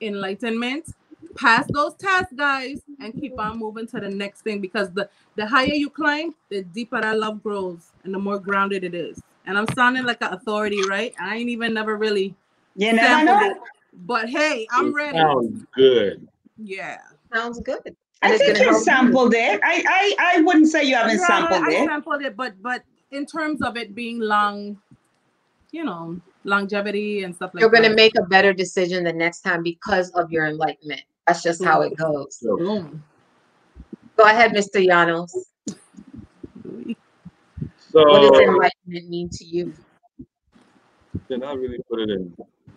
enlightenment, pass those tasks, guys, and keep on moving to the next thing, because the higher you climb, the deeper that love grows and the more grounded it is. And I'm sounding like an authority, right? I ain't even never really sampled it. But hey, I'm ready. Sounds good. Yeah. Sounds good. I think you sampled it. I wouldn't say you haven't sampled it. I sampled it, but in terms of it being long, longevity and stuff like that. You're going to make a better decision the next time because of your enlightenment. That's just how it goes. Boom. Go ahead, Mr. Llanos. So, what does enlightenment mean to you? Then I really put it in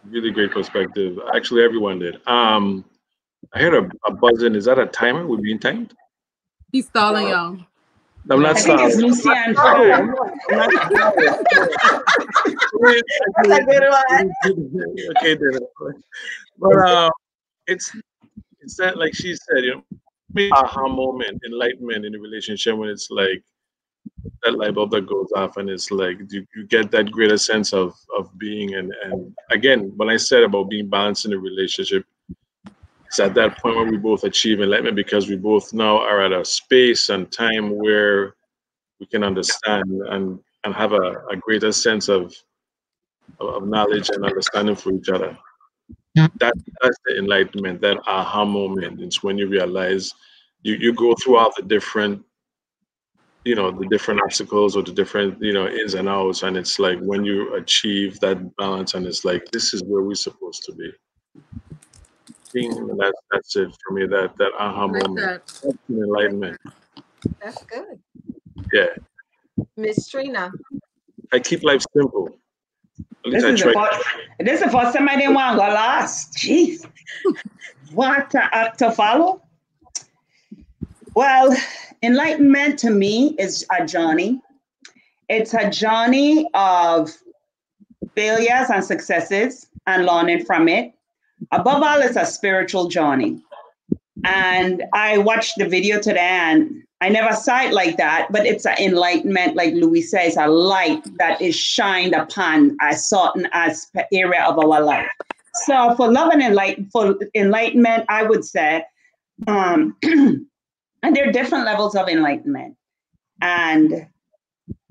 really great perspective. Actually, everyone did. I heard a buzzing. Is that a timer? We're being timed? He's stalling, y'all. I'm not stalling. I think it's Lucian. That's a good one. Okay, then. But it's that, like she said, aha moment, enlightenment in a relationship when it's like that light bulb that goes off and it's like you get that greater sense of being. And again, when I said about being balanced in a relationship, it's at that point where we both achieve enlightenment, because we both now are at a space and time where we can understand and have a greater sense of knowledge and understanding for each other. That's the enlightenment, that aha moment. It's when you realize you go through all the different, the different obstacles or the different, ins and outs. And it's like when you achieve that balance and it's like, this is where we're supposed to be. That's it for me, that aha moment. That's an enlightenment. That's good. Yeah. Miss Trina. I keep life simple. This is the first time I didn't want to go last. Jeez. What to follow? Well, enlightenment to me is a journey. It's a journey of failures and successes and learning from it. Above all, it's a spiritual journey. And I watched the video today and I never saw it like that, but it's an enlightenment, like Louis says, a light that is shined upon a certain area of our life. So for love and enlightenment, I would say, and there are different levels of enlightenment. And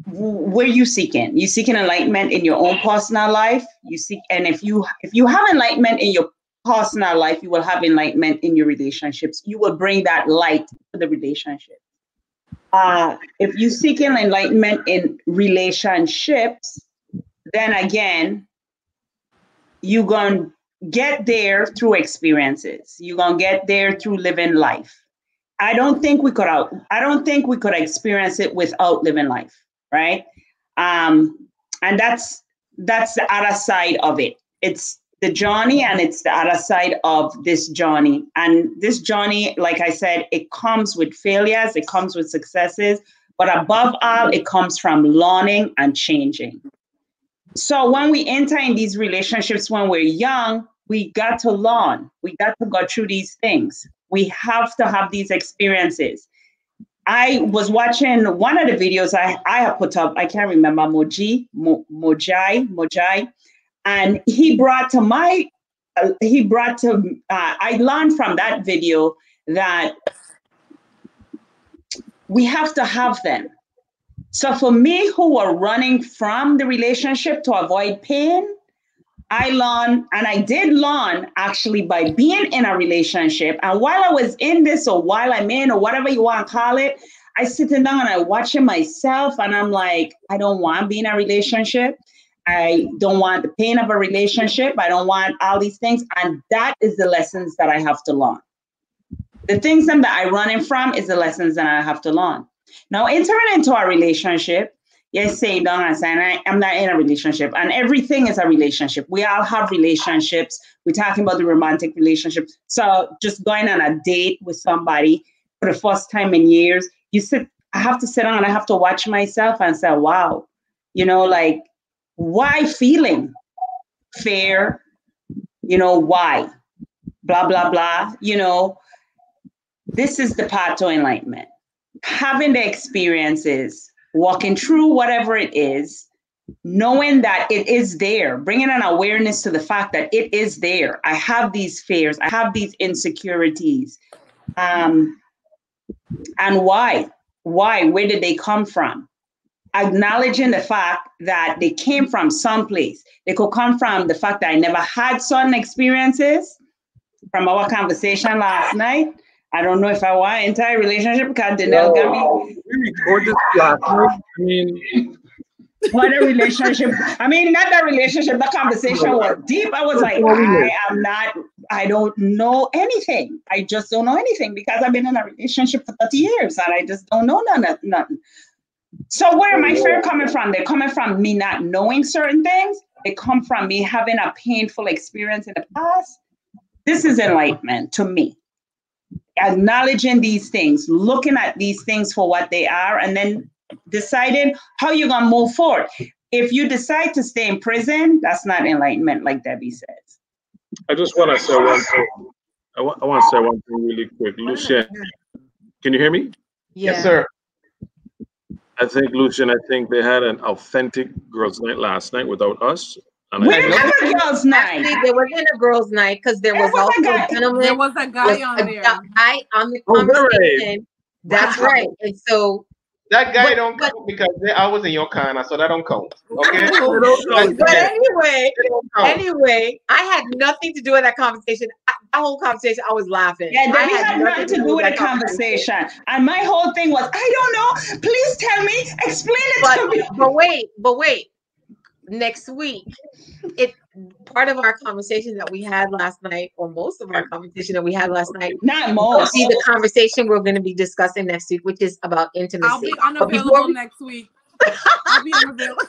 where you seeking? You seeking enlightenment in your own personal life. And if you have enlightenment in your personal life, you will have enlightenment in your relationships. You will bring that light to the relationship. If you seek enlightenment in relationships, then again, you're going to get there through experiences. You're going to get there through living life. I don't think we could experience it without living life, right? And that's the other side of it. It's the journey and it's the other side of this journey. And this journey, like I said, it comes with failures, it comes with successes, but above all, it comes from learning and changing. So when we enter in these relationships when we're young, we got to learn. We got to go through these things. We have to have these experiences. I was watching one of the videos I have put up, I can't remember, Mojai, and I learned from that video that we have to have them. So for me, who were running from the relationship to avoid pain, I learned, and I did learn actually by being in a relationship. And while I was in this, or while I'm in, or whatever you want to call it, I sitting down and I watching myself and I'm like, I don't want to be in a relationship. I don't want the pain of a relationship. I don't want all these things. And that is the lessons that I have to learn. The things that I'm running from is the lessons that I have to learn. Now, entering into a relationship, yes, saying down and saying, I'm not in a relationship. And everything is a relationship. We all have relationships. We're talking about the romantic relationship. So just going on a date with somebody for the first time in years, I have to sit down and I have to watch myself and say, wow, like, why feeling fair? Why? Blah, blah, blah. This is the path to enlightenment. Having the experiences, walking through whatever it is, knowing that it is there, bringing an awareness to the fact that it is there. I have these fears, I have these insecurities. And why? Where did they come from? Acknowledging the fact that they came from someplace. They could come from the fact that I never had certain experiences from our conversation last night. I don't know if I want an entire relationship because Danelle got me. We recorded this last night. I mean, what a relationship. I mean, not that relationship, the conversation was deep. I was like, I don't know anything. I just don't know anything because I've been in a relationship for 30 years and I just don't know nothing. So where am I fear coming from? They're coming from me not knowing certain things. They come from me having a painful experience in the past. This is enlightenment to me. Acknowledging these things, looking at these things for what they are, and then deciding how you're going to move forward. If you decide to stay in prison, that's not enlightenment, like Debbie says. I just want to say one thing. I want to say one thing really quick. Lucien, can you hear me? Yeah. Yes, sir. I think, Lucien, they had an authentic girls' night last night without us. And We didn't have a girls' night. Actually, there wasn't a girls' night because there was also a gentleman. There was a guy on there. Guy on the conversation. That's right. And so that guy don't count because I was in your corner, so that don't count. Okay. But anyway, I had nothing to do with that conversation. That whole conversation, I was laughing. Yeah, we had nothing to do with the conversation. And my whole thing was, I don't know. Please tell me. Explain it to me. But wait. Next week, part of our conversation that we had last night, or most of our conversation that we had last night, not most, see the conversation we're going to be discussing next week, which is about intimacy. I'll be unavailable next week. I'll be unavailable.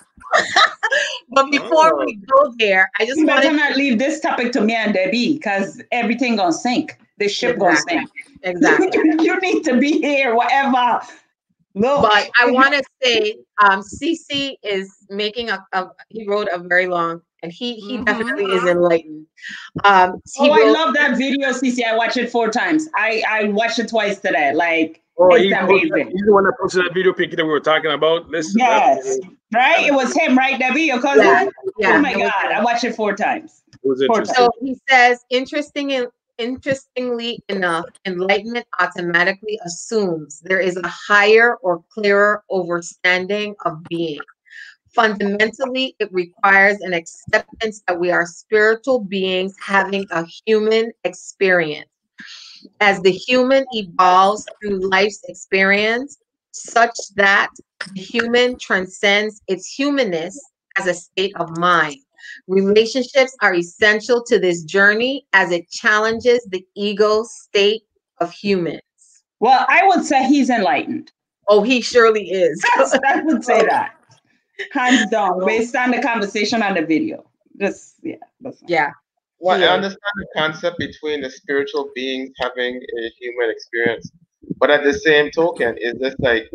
But before we go there, I just want to not leave this topic to me and Debbie because everything gonna sink. The ship gonna sink. Exactly. You need to be here, whatever. No. But I want to say, CC is making he wrote a very long, and he definitely is enlightened. I love that video, CC. I watched it 4 times. I watched it twice today. Like, it's amazing. He's the one that posted that video, Pinky, that we were talking about. Listen, yes, right? It was him, right, Debbie, your cousin? Yeah. Oh my God, I watched it 4 times. It was interesting. So he says, interestingly enough, enlightenment automatically assumes there is a higher or clearer understanding of being. Fundamentally, it requires an acceptance that we are spiritual beings having a human experience. As the human evolves through life's experience, such that the human transcends its humanness as a state of mind. Relationships are essential to this journey as it challenges the ego state of humans. Well, I would say he's enlightened. Oh, he surely is. I would say that. Hands down, based on the conversation on the video. Yeah. Well, I understand the concept between the spiritual beings having a human experience, but at the same token, is this like,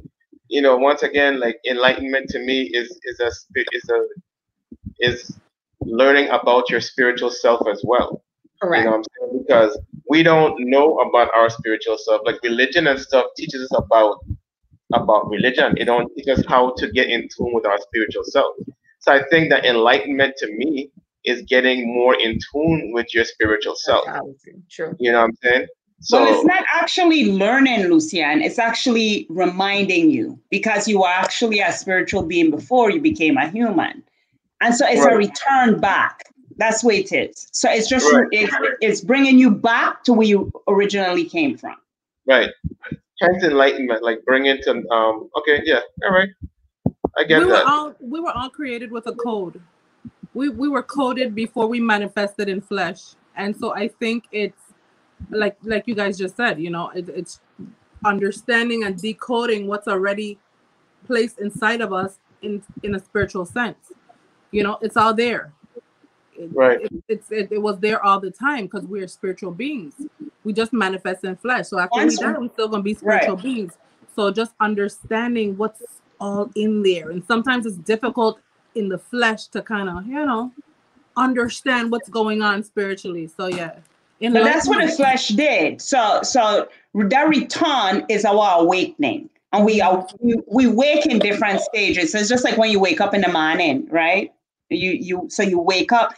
once again, like enlightenment to me is learning about your spiritual self as well. Correct. You know what I'm saying? Because we don't know about our spiritual self. Like religion and stuff teaches us about religion. It don't teach us how to get in tune with our spiritual self. So I think that enlightenment to me is getting more in tune with your spiritual self. True. You know what I'm saying? So well, it's not actually learning, Lucien. It's actually reminding you because you were actually a spiritual being before you became a human. And so it's a return back. That's what it is. So it's just, it's bringing you back to where you originally came from. Right. Hence enlightenment, like bring it to, okay, yeah, all right. I get that. We were all created with a code. We were coded before we manifested in flesh. And so I think it's like you guys just said, it's understanding and decoding what's already placed inside of us in a spiritual sense. It's all there. It was there all the time because we're spiritual beings. We just manifest in flesh. So after we die, we're still gonna be spiritual beings. So just understanding what's all in there. And sometimes it's difficult in the flesh to kind of, understand what's going on spiritually. So yeah. But that's what the flesh did. So that return is our awakening. and we wake in different stages. So it's just like when you wake up in the morning, right? So you wake up,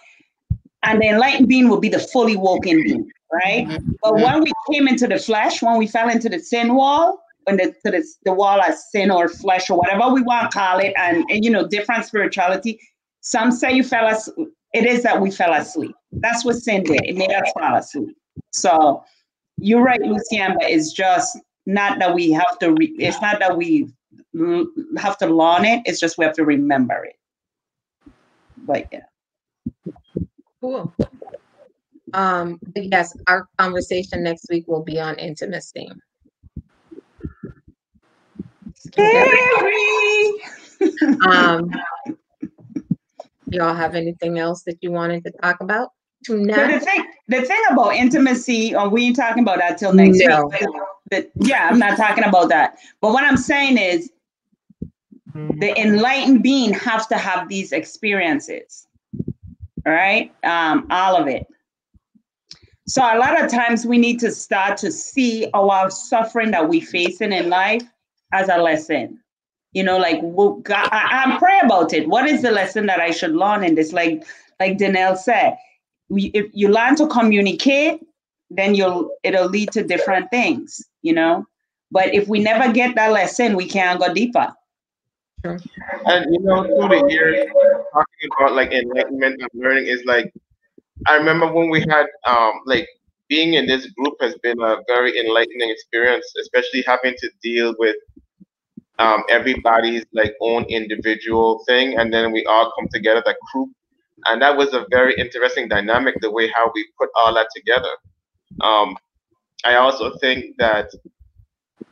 and the enlightened being will be the fully woken being, right? Mm-hmm. But when we came into the flesh, when we fell into the sin wall, when the wall of sin or flesh or whatever we want to call it, and you know, different spirituality. Some say you fell asleep. It is that we fell asleep. That's what sin did. It made us fall asleep. So you're right, Lucienne, but it's just not that we have to. It's not that we have to learn it. It's just we have to remember it. But yeah. Cool. But yes, our conversation next week will be on intimacy. Scary. Y'all have anything else that you wanted to talk about? But the thing about intimacy, we ain't talking about that till next week. But yeah, I'm not talking about that. But what I'm saying is, the enlightened being have to have these experiences. All right, all of it. So a lot of times we need to start to see our suffering that we facing in life as a lesson. You know, like I pray about it. What is the lesson that I should learn in this? Like Danelle said, if you learn to communicate, then it'll lead to different things. You know, but if we never get that lesson, we can't go deeper. Sure. And you know, through the years, talking about like enlightenment and learning is like, I remember when we had like being in this group has been a very enlightening experience, especially having to deal with everybody's like own individual thing, and then we all come together as a group, and that was a very interesting dynamic, the way how we put all that together. I also think that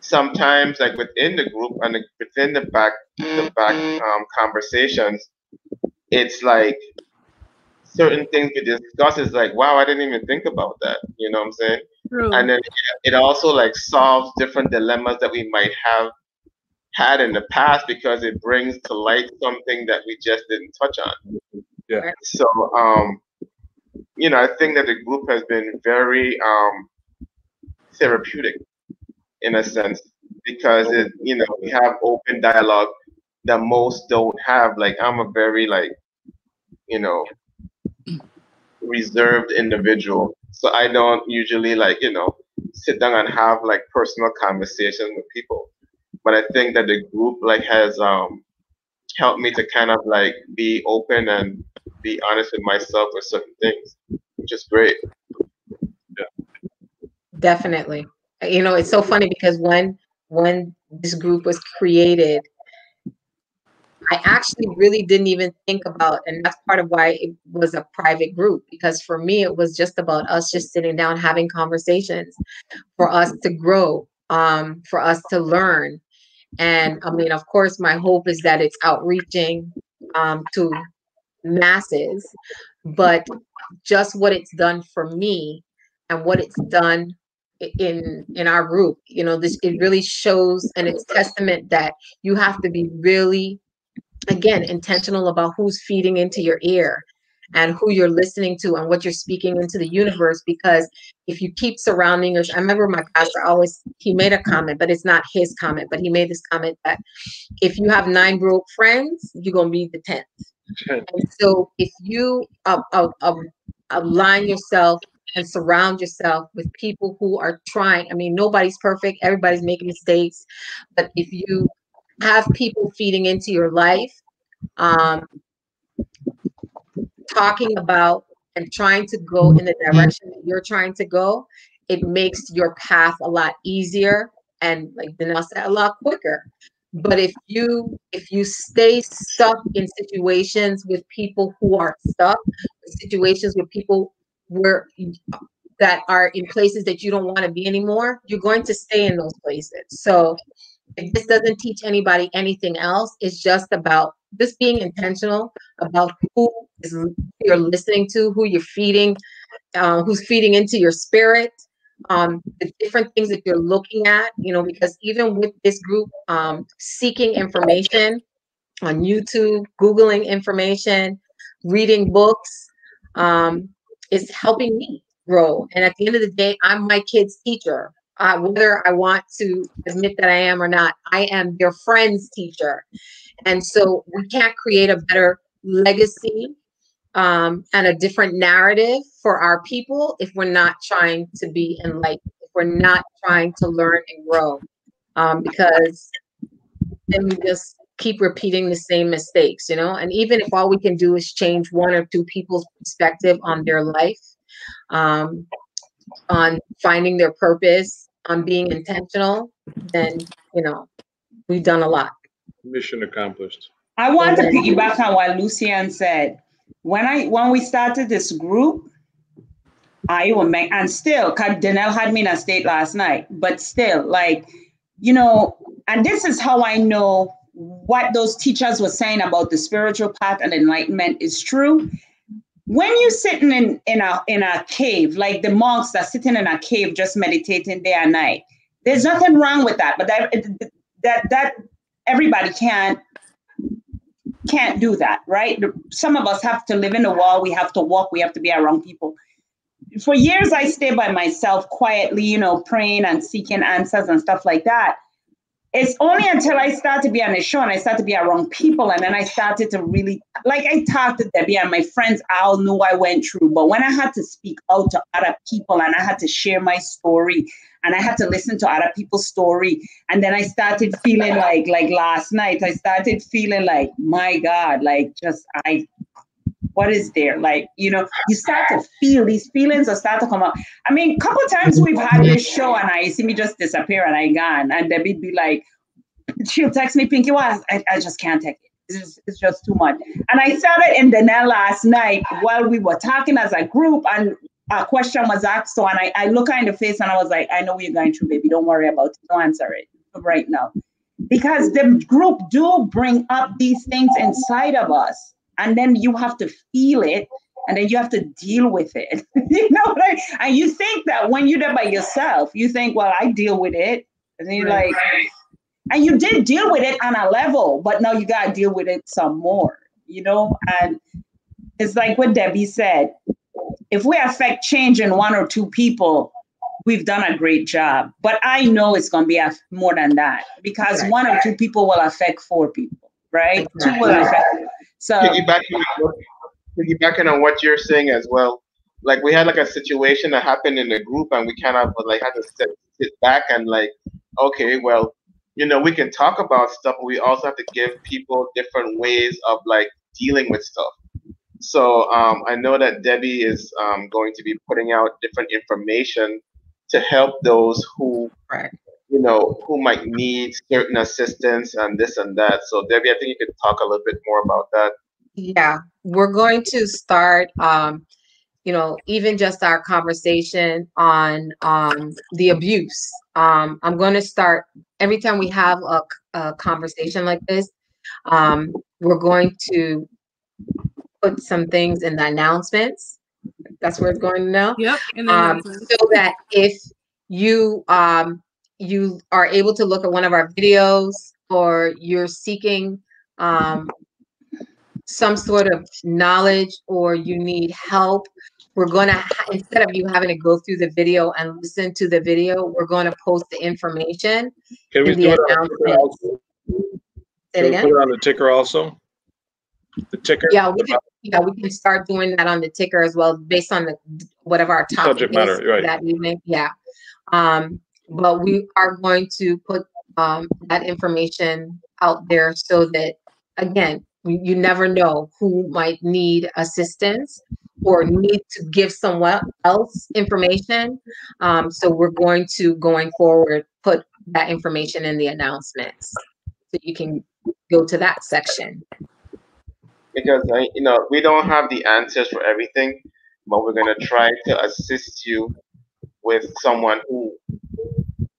sometimes, like within the group and within the back conversations, it's like certain things we discuss is like, wow, I didn't even think about that. You know what I'm saying? True. And then it also like solves different dilemmas that we might have had in the past, because it brings to light something that we just didn't touch on. Yeah. So you know, I think that the group has been very therapeutic in a sense, because it, you know, we have open dialogue that most don't have. Like I'm a very like, you know, reserved individual, so I don't usually like, you know, sit down and have like personal conversations with people. But I think that the group like has helped me to kind of like be open and be honest with myself with certain things, which is great. Definitely. You know, it's so funny because when this group was created, I actually really didn't even think about, and that's part of why it was a private group, because for me, it was just about us just sitting down, having conversations, for us to grow, for us to learn. And I mean, of course, my hope is that it's outreaching to masses, but just what it's done for me and what it's done in our group, you know, it really shows, and it's testament that you have to be really, again, intentional about who's feeding into your ear and who you're listening to and what you're speaking into the universe. Because if you keep surrounding yourself, I remember my pastor he made a comment, but it's not his comment, but he made this comment that if you have 9 broke friends, you're going to be the 10th. And so if you align yourself and surround yourself with people who are trying, I mean, nobody's perfect, everybody's making mistakes, but if you have people feeding into your life, talking about and trying to go in the direction that you're trying to go, it makes your path a lot easier and, like Danelle said, a lot quicker. But if you stay stuck in situations with people who are stuck, situations with people that are in places that you don't want to be anymore, you're going to stay in those places. So if this doesn't teach anybody anything else, it's just about just being intentional about who you're listening to, who you're feeding, who's feeding into your spirit, the different things that you're looking at, you know, because even with this group, seeking information on YouTube, Googling information, reading books, is helping me grow. And at the end of the day, I'm my kid's teacher. whether I want to admit that I am or not, I am their friend's teacher. And so we can't create a better legacy and a different narrative for our people if we're not trying to be enlightened, if we're not trying to learn and grow, because then we just keep repeating the same mistakes, you know. And even if all we can do is change one or two people's perspective on their life, on finding their purpose, on being intentional, then, you know, we've done a lot. Mission accomplished. I want to piggyback on what Lucian said. When we started this group, and still, Danelle had me in a state last night, but still, like, you know, and this is how I know what those teachers were saying about the spiritual path and enlightenment is true. When you're sitting in a cave, like the monks that are sitting in a cave just meditating day and night, there's nothing wrong with that. But that everybody can't do that, right? Some of us have to live in the world. We have to walk. We have to be around people. For years, I stayed by myself quietly, you know, praying and seeking answers and stuff like that. It's only until I started to be on the show and I started to be around people, and then I started to really, like, I talked to Debbie and my friends all knew I went through, but when I had to speak out to other people and I had to share my story and I had to listen to other people's story, and then I started feeling like last night, I started feeling like, my God, like what is there? Like, you know, you start to feel these feelings that start to come up. I mean, a couple of times we've had this show and I see me just disappear and I gone. And Debbie be like, she'll text me, Pinky, well, I just can't take it. It's just too much. And I saw it in Danelle last night while we were talking as a group, and a question was asked. So, and I look her in the face and I was like, I know what you're going through, baby. Don't worry about it. Don't answer it right now. Because the group do bring up these things inside of us. And then you have to feel it, and then you have to deal with it. You know what I mean? And you think that when you're there by yourself, you think, well, I deal with it. And then you're like, and you did deal with it on a level, but now you got to deal with it some more, you know? And it's like what Debbie said, if we affect change in one or two people, we've done a great job. But I know it's going to be more than that, because one or two people will affect 4 people, right? 2 will affect. So piggybacking on what you're saying as well, like we had like a situation that happened in the group, and we kind of like had to sit back and like, okay, well, you know, we can talk about stuff, but we also have to give people different ways of like dealing with stuff. So I know that Debbie is going to be putting out different information to help those who, you know, who might need certain assistance and this and that. So Debbie, I think you could talk a little bit more about that. Yeah, we're going to start, you know, even just our conversation on the abuse. I'm going to start every time we have a conversation like this. We're going to put some things in the announcements. That's where it's going to know. Yep. So that if you you are able to look at one of our videos, or you're seeking some sort of knowledge, or you need help, we're going to, instead of you having to go through the video and listen to the video, we're going to post the information. Can we do it on the ticker also? Can we put it on the ticker also? The ticker? Yeah, we can start doing that on the ticker as well, based on whatever our topic subject matter, right, that evening. Yeah. But we are going to put that information out there so that, again, you never know who might need assistance or need to give someone else information. So we're going to, going forward, put that information in the announcements, so you can go to that section. Because you know, we don't have the answers for everything, but we're going to try to assist you with someone who,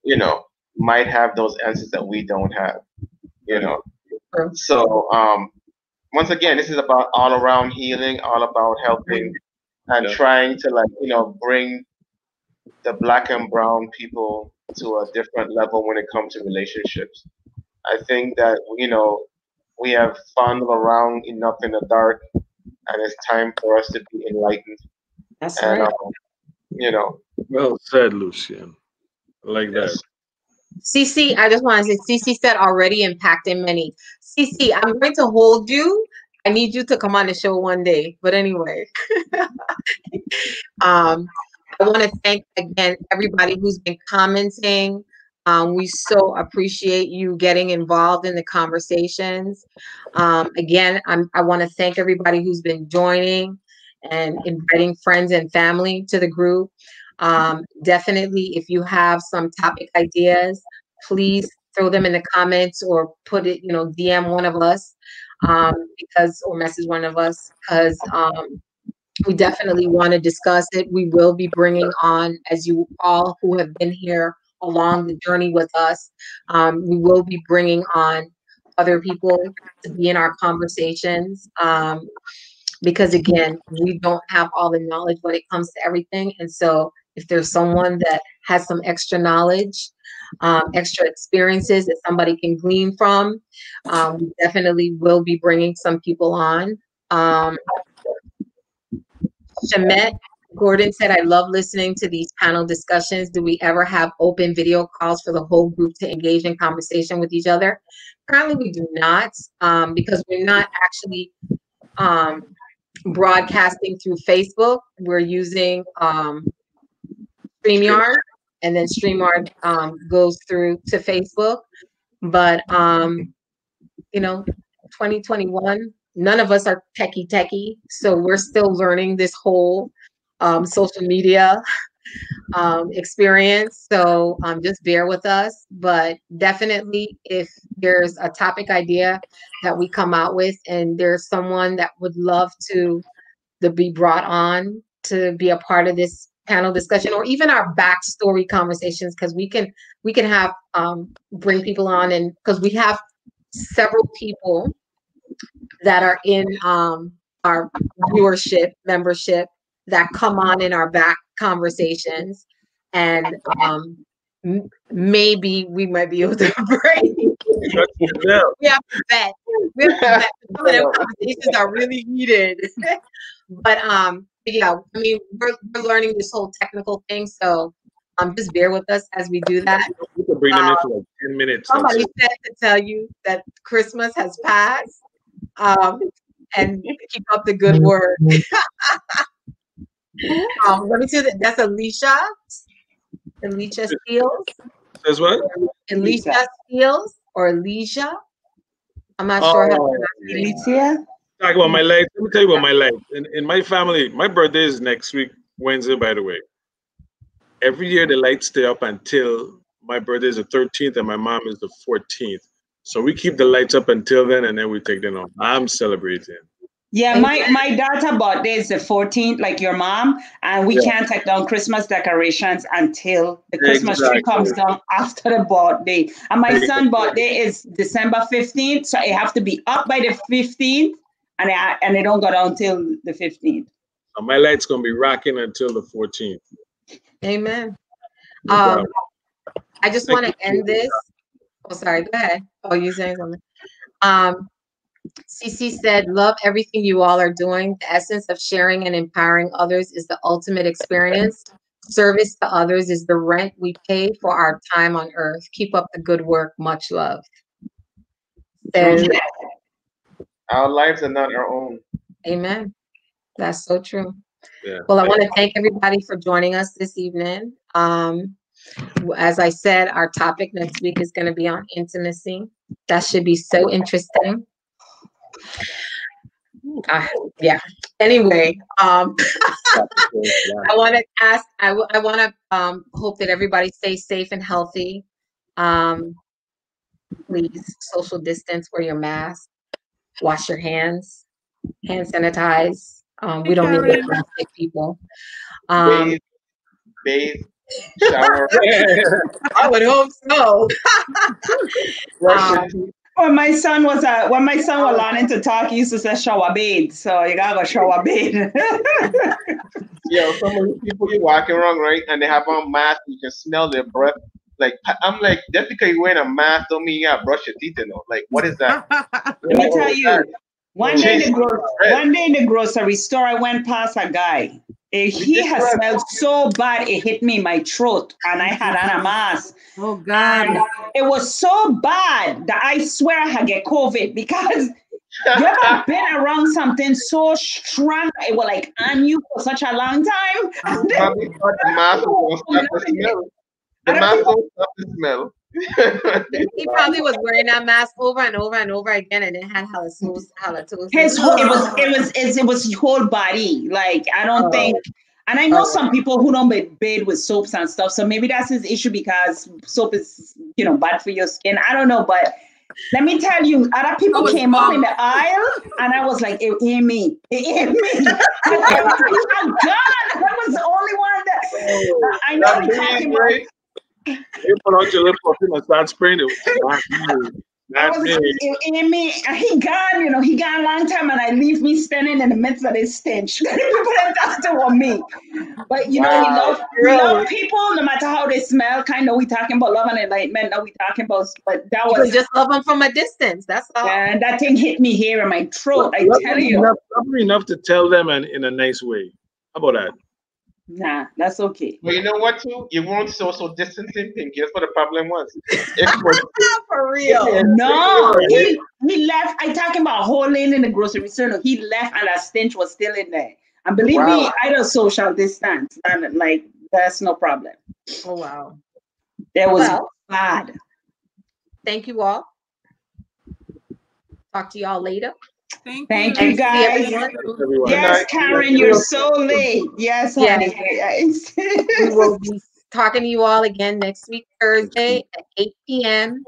you know, might have those answers that we don't have, you know. So once again, this is about all around healing, all about helping and trying to, like, you know, bring the Black and brown people to a different level when it comes to relationships. I think that, you know, we have fondled around enough in the dark, and it's time for us to be enlightened. That's right. You know. Well said, Lucian. like that. CC, I just want to say, CC said already impacting many. CC, I'm going to hold you. I need you to come on the show one day. But anyway, I want to thank again everybody who's been commenting. We so appreciate you getting involved in the conversations. Again, I want to thank everybody who's been joining and inviting friends and family to the group. Definitely, if you have some topic ideas, please throw them in the comments or put it, DM one of us, or message one of us, because we definitely want to discuss it. We will be bringing on, as you all who have been here along the journey with us, we will be bringing on other people to be in our conversations. Because again, we don't have all the knowledge when it comes to everything. And so if there's someone that has some extra knowledge, extra experiences that somebody can glean from, we definitely will be bringing some people on. Shamet Gordon said, I love listening to these panel discussions. Do we ever have open video calls for the whole group to engage in conversation with each other? Currently, we do not, because we're not actually broadcasting through Facebook. We're using StreamYard, and then StreamYard goes through to Facebook. But 2021, none of us are techie, so we're still learning this whole social media experience. So just bear with us. But definitely, if there's a topic idea that we come out with, and there's someone that would love to be brought on to be a part of this panel discussion, or even our backstory conversations, because we can have bring people on, and because we have several people that are in our viewership membership that come on in our back conversations, and maybe we might be able to break. We have to bet. Some of them conversations are really heated. But yeah, I mean, we're learning this whole technical thing, so just bear with us as we do that. We can bring them in for like 10 minutes. Somebody said to tell you that Christmas has passed, and keep up the good work. Let me see that. That's Alicia Steele. Says what? Alicia Steele or Alicia. I'm not sure how to Alicia. Talk about my legs. Let me tell you about my legs. In my family, my birthday is next week, Wednesday, by the way. Every year the lights stay up until my birthday is the 13th and my mom is the 14th. So we keep the lights up until then, and then we take them off. I'm celebrating. Yeah, my daughter birthday is the 14th, like your mom, and we can't take down Christmas decorations until the Christmas tree comes down after the birthday. And my son's birthday is December 15th, so it have to be up by the 15th, and they don't go down till the 15th. So my light's gonna be rocking until the 14th. Amen. I just want to end this. Oh, sorry. Go ahead. Oh, you saying something? CC said, love everything you all are doing. The essence of sharing and empowering others is the ultimate experience. Service to others is the rent we pay for our time on earth. Keep up the good work. Much love. And our lives are not our own. Amen. That's so true. Yeah. Well, I want to thank everybody for joining us this evening. As I said, our topic next week is going to be on intimacy. That should be so interesting. Yeah. Anyway, I want to ask. I want to hope that everybody stays safe and healthy. Please social distance. Wear your mask. Wash your hands. Hand sanitize. We don't need plastic people. Bathe. Shower. I would hope so. When my son was learning to talk, he used to say shower bathe. So you gotta go shower bathe. Yeah, some of the people you're walking around, right, and they have on masks, you can smell their breath. Like, I'm like, just because you're wearing a mask don't mean you gotta brush your teeth, Like, what is that? Let me tell you, one day in the grocery store, I went past a guy. He has smelled so bad, it hit me in my throat, and I had on a mask. Oh God! And it was so bad that I swear I had get COVID, because you ever been around something so strong it will like on you for such a long time? Probably thought the mask was going to stop the smell. The mask don't stop the smell. He probably was wearing that mask over and over and over again, and it had halitosis. It was whole body. Like, I don't think, and I know some people who don't bathe with soaps and stuff, so maybe that's his issue, because soap is, bad for your skin. I don't know, but let me tell you, other people came up in the aisle, and I was like, it hit me. It hit me. Oh God, that was the only one that I know we talking about. You put on your lip perfume and start spraying it. He gone, he gone a long time, and I leave me standing in the midst of this stench. People that doctor on me. But we love people no matter how they smell. Kind of, we talking about love and enlightenment. Now we talking about, but that was just love them from a distance. That's all. And that thing hit me here in my throat. I tell you, enough to tell them in a nice way. How about that? Nah, that's okay. Well, you know what, too? You weren't social distancing thing. Guess what the problem was? For real. No, he left. I talking about whole lane in the grocery store. He left, and that stench was still in there. And believe me, I don't social distance. And like, that's no problem. Oh, wow. That was bad. Thank you all. Talk to y'all later. Thank you guys. Yes, Karen, you're so late. Yes, honey. Yes. We will be talking to you all again next week, Thursday at 8 p.m.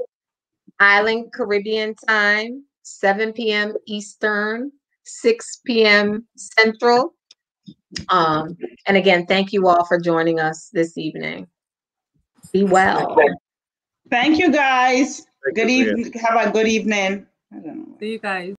Island Caribbean time, 7 p.m. Eastern, 6 p.m. Central. And again, thank you all for joining us this evening. Be well. Thank you guys. Good evening. Have a good evening. I don't know. See you guys.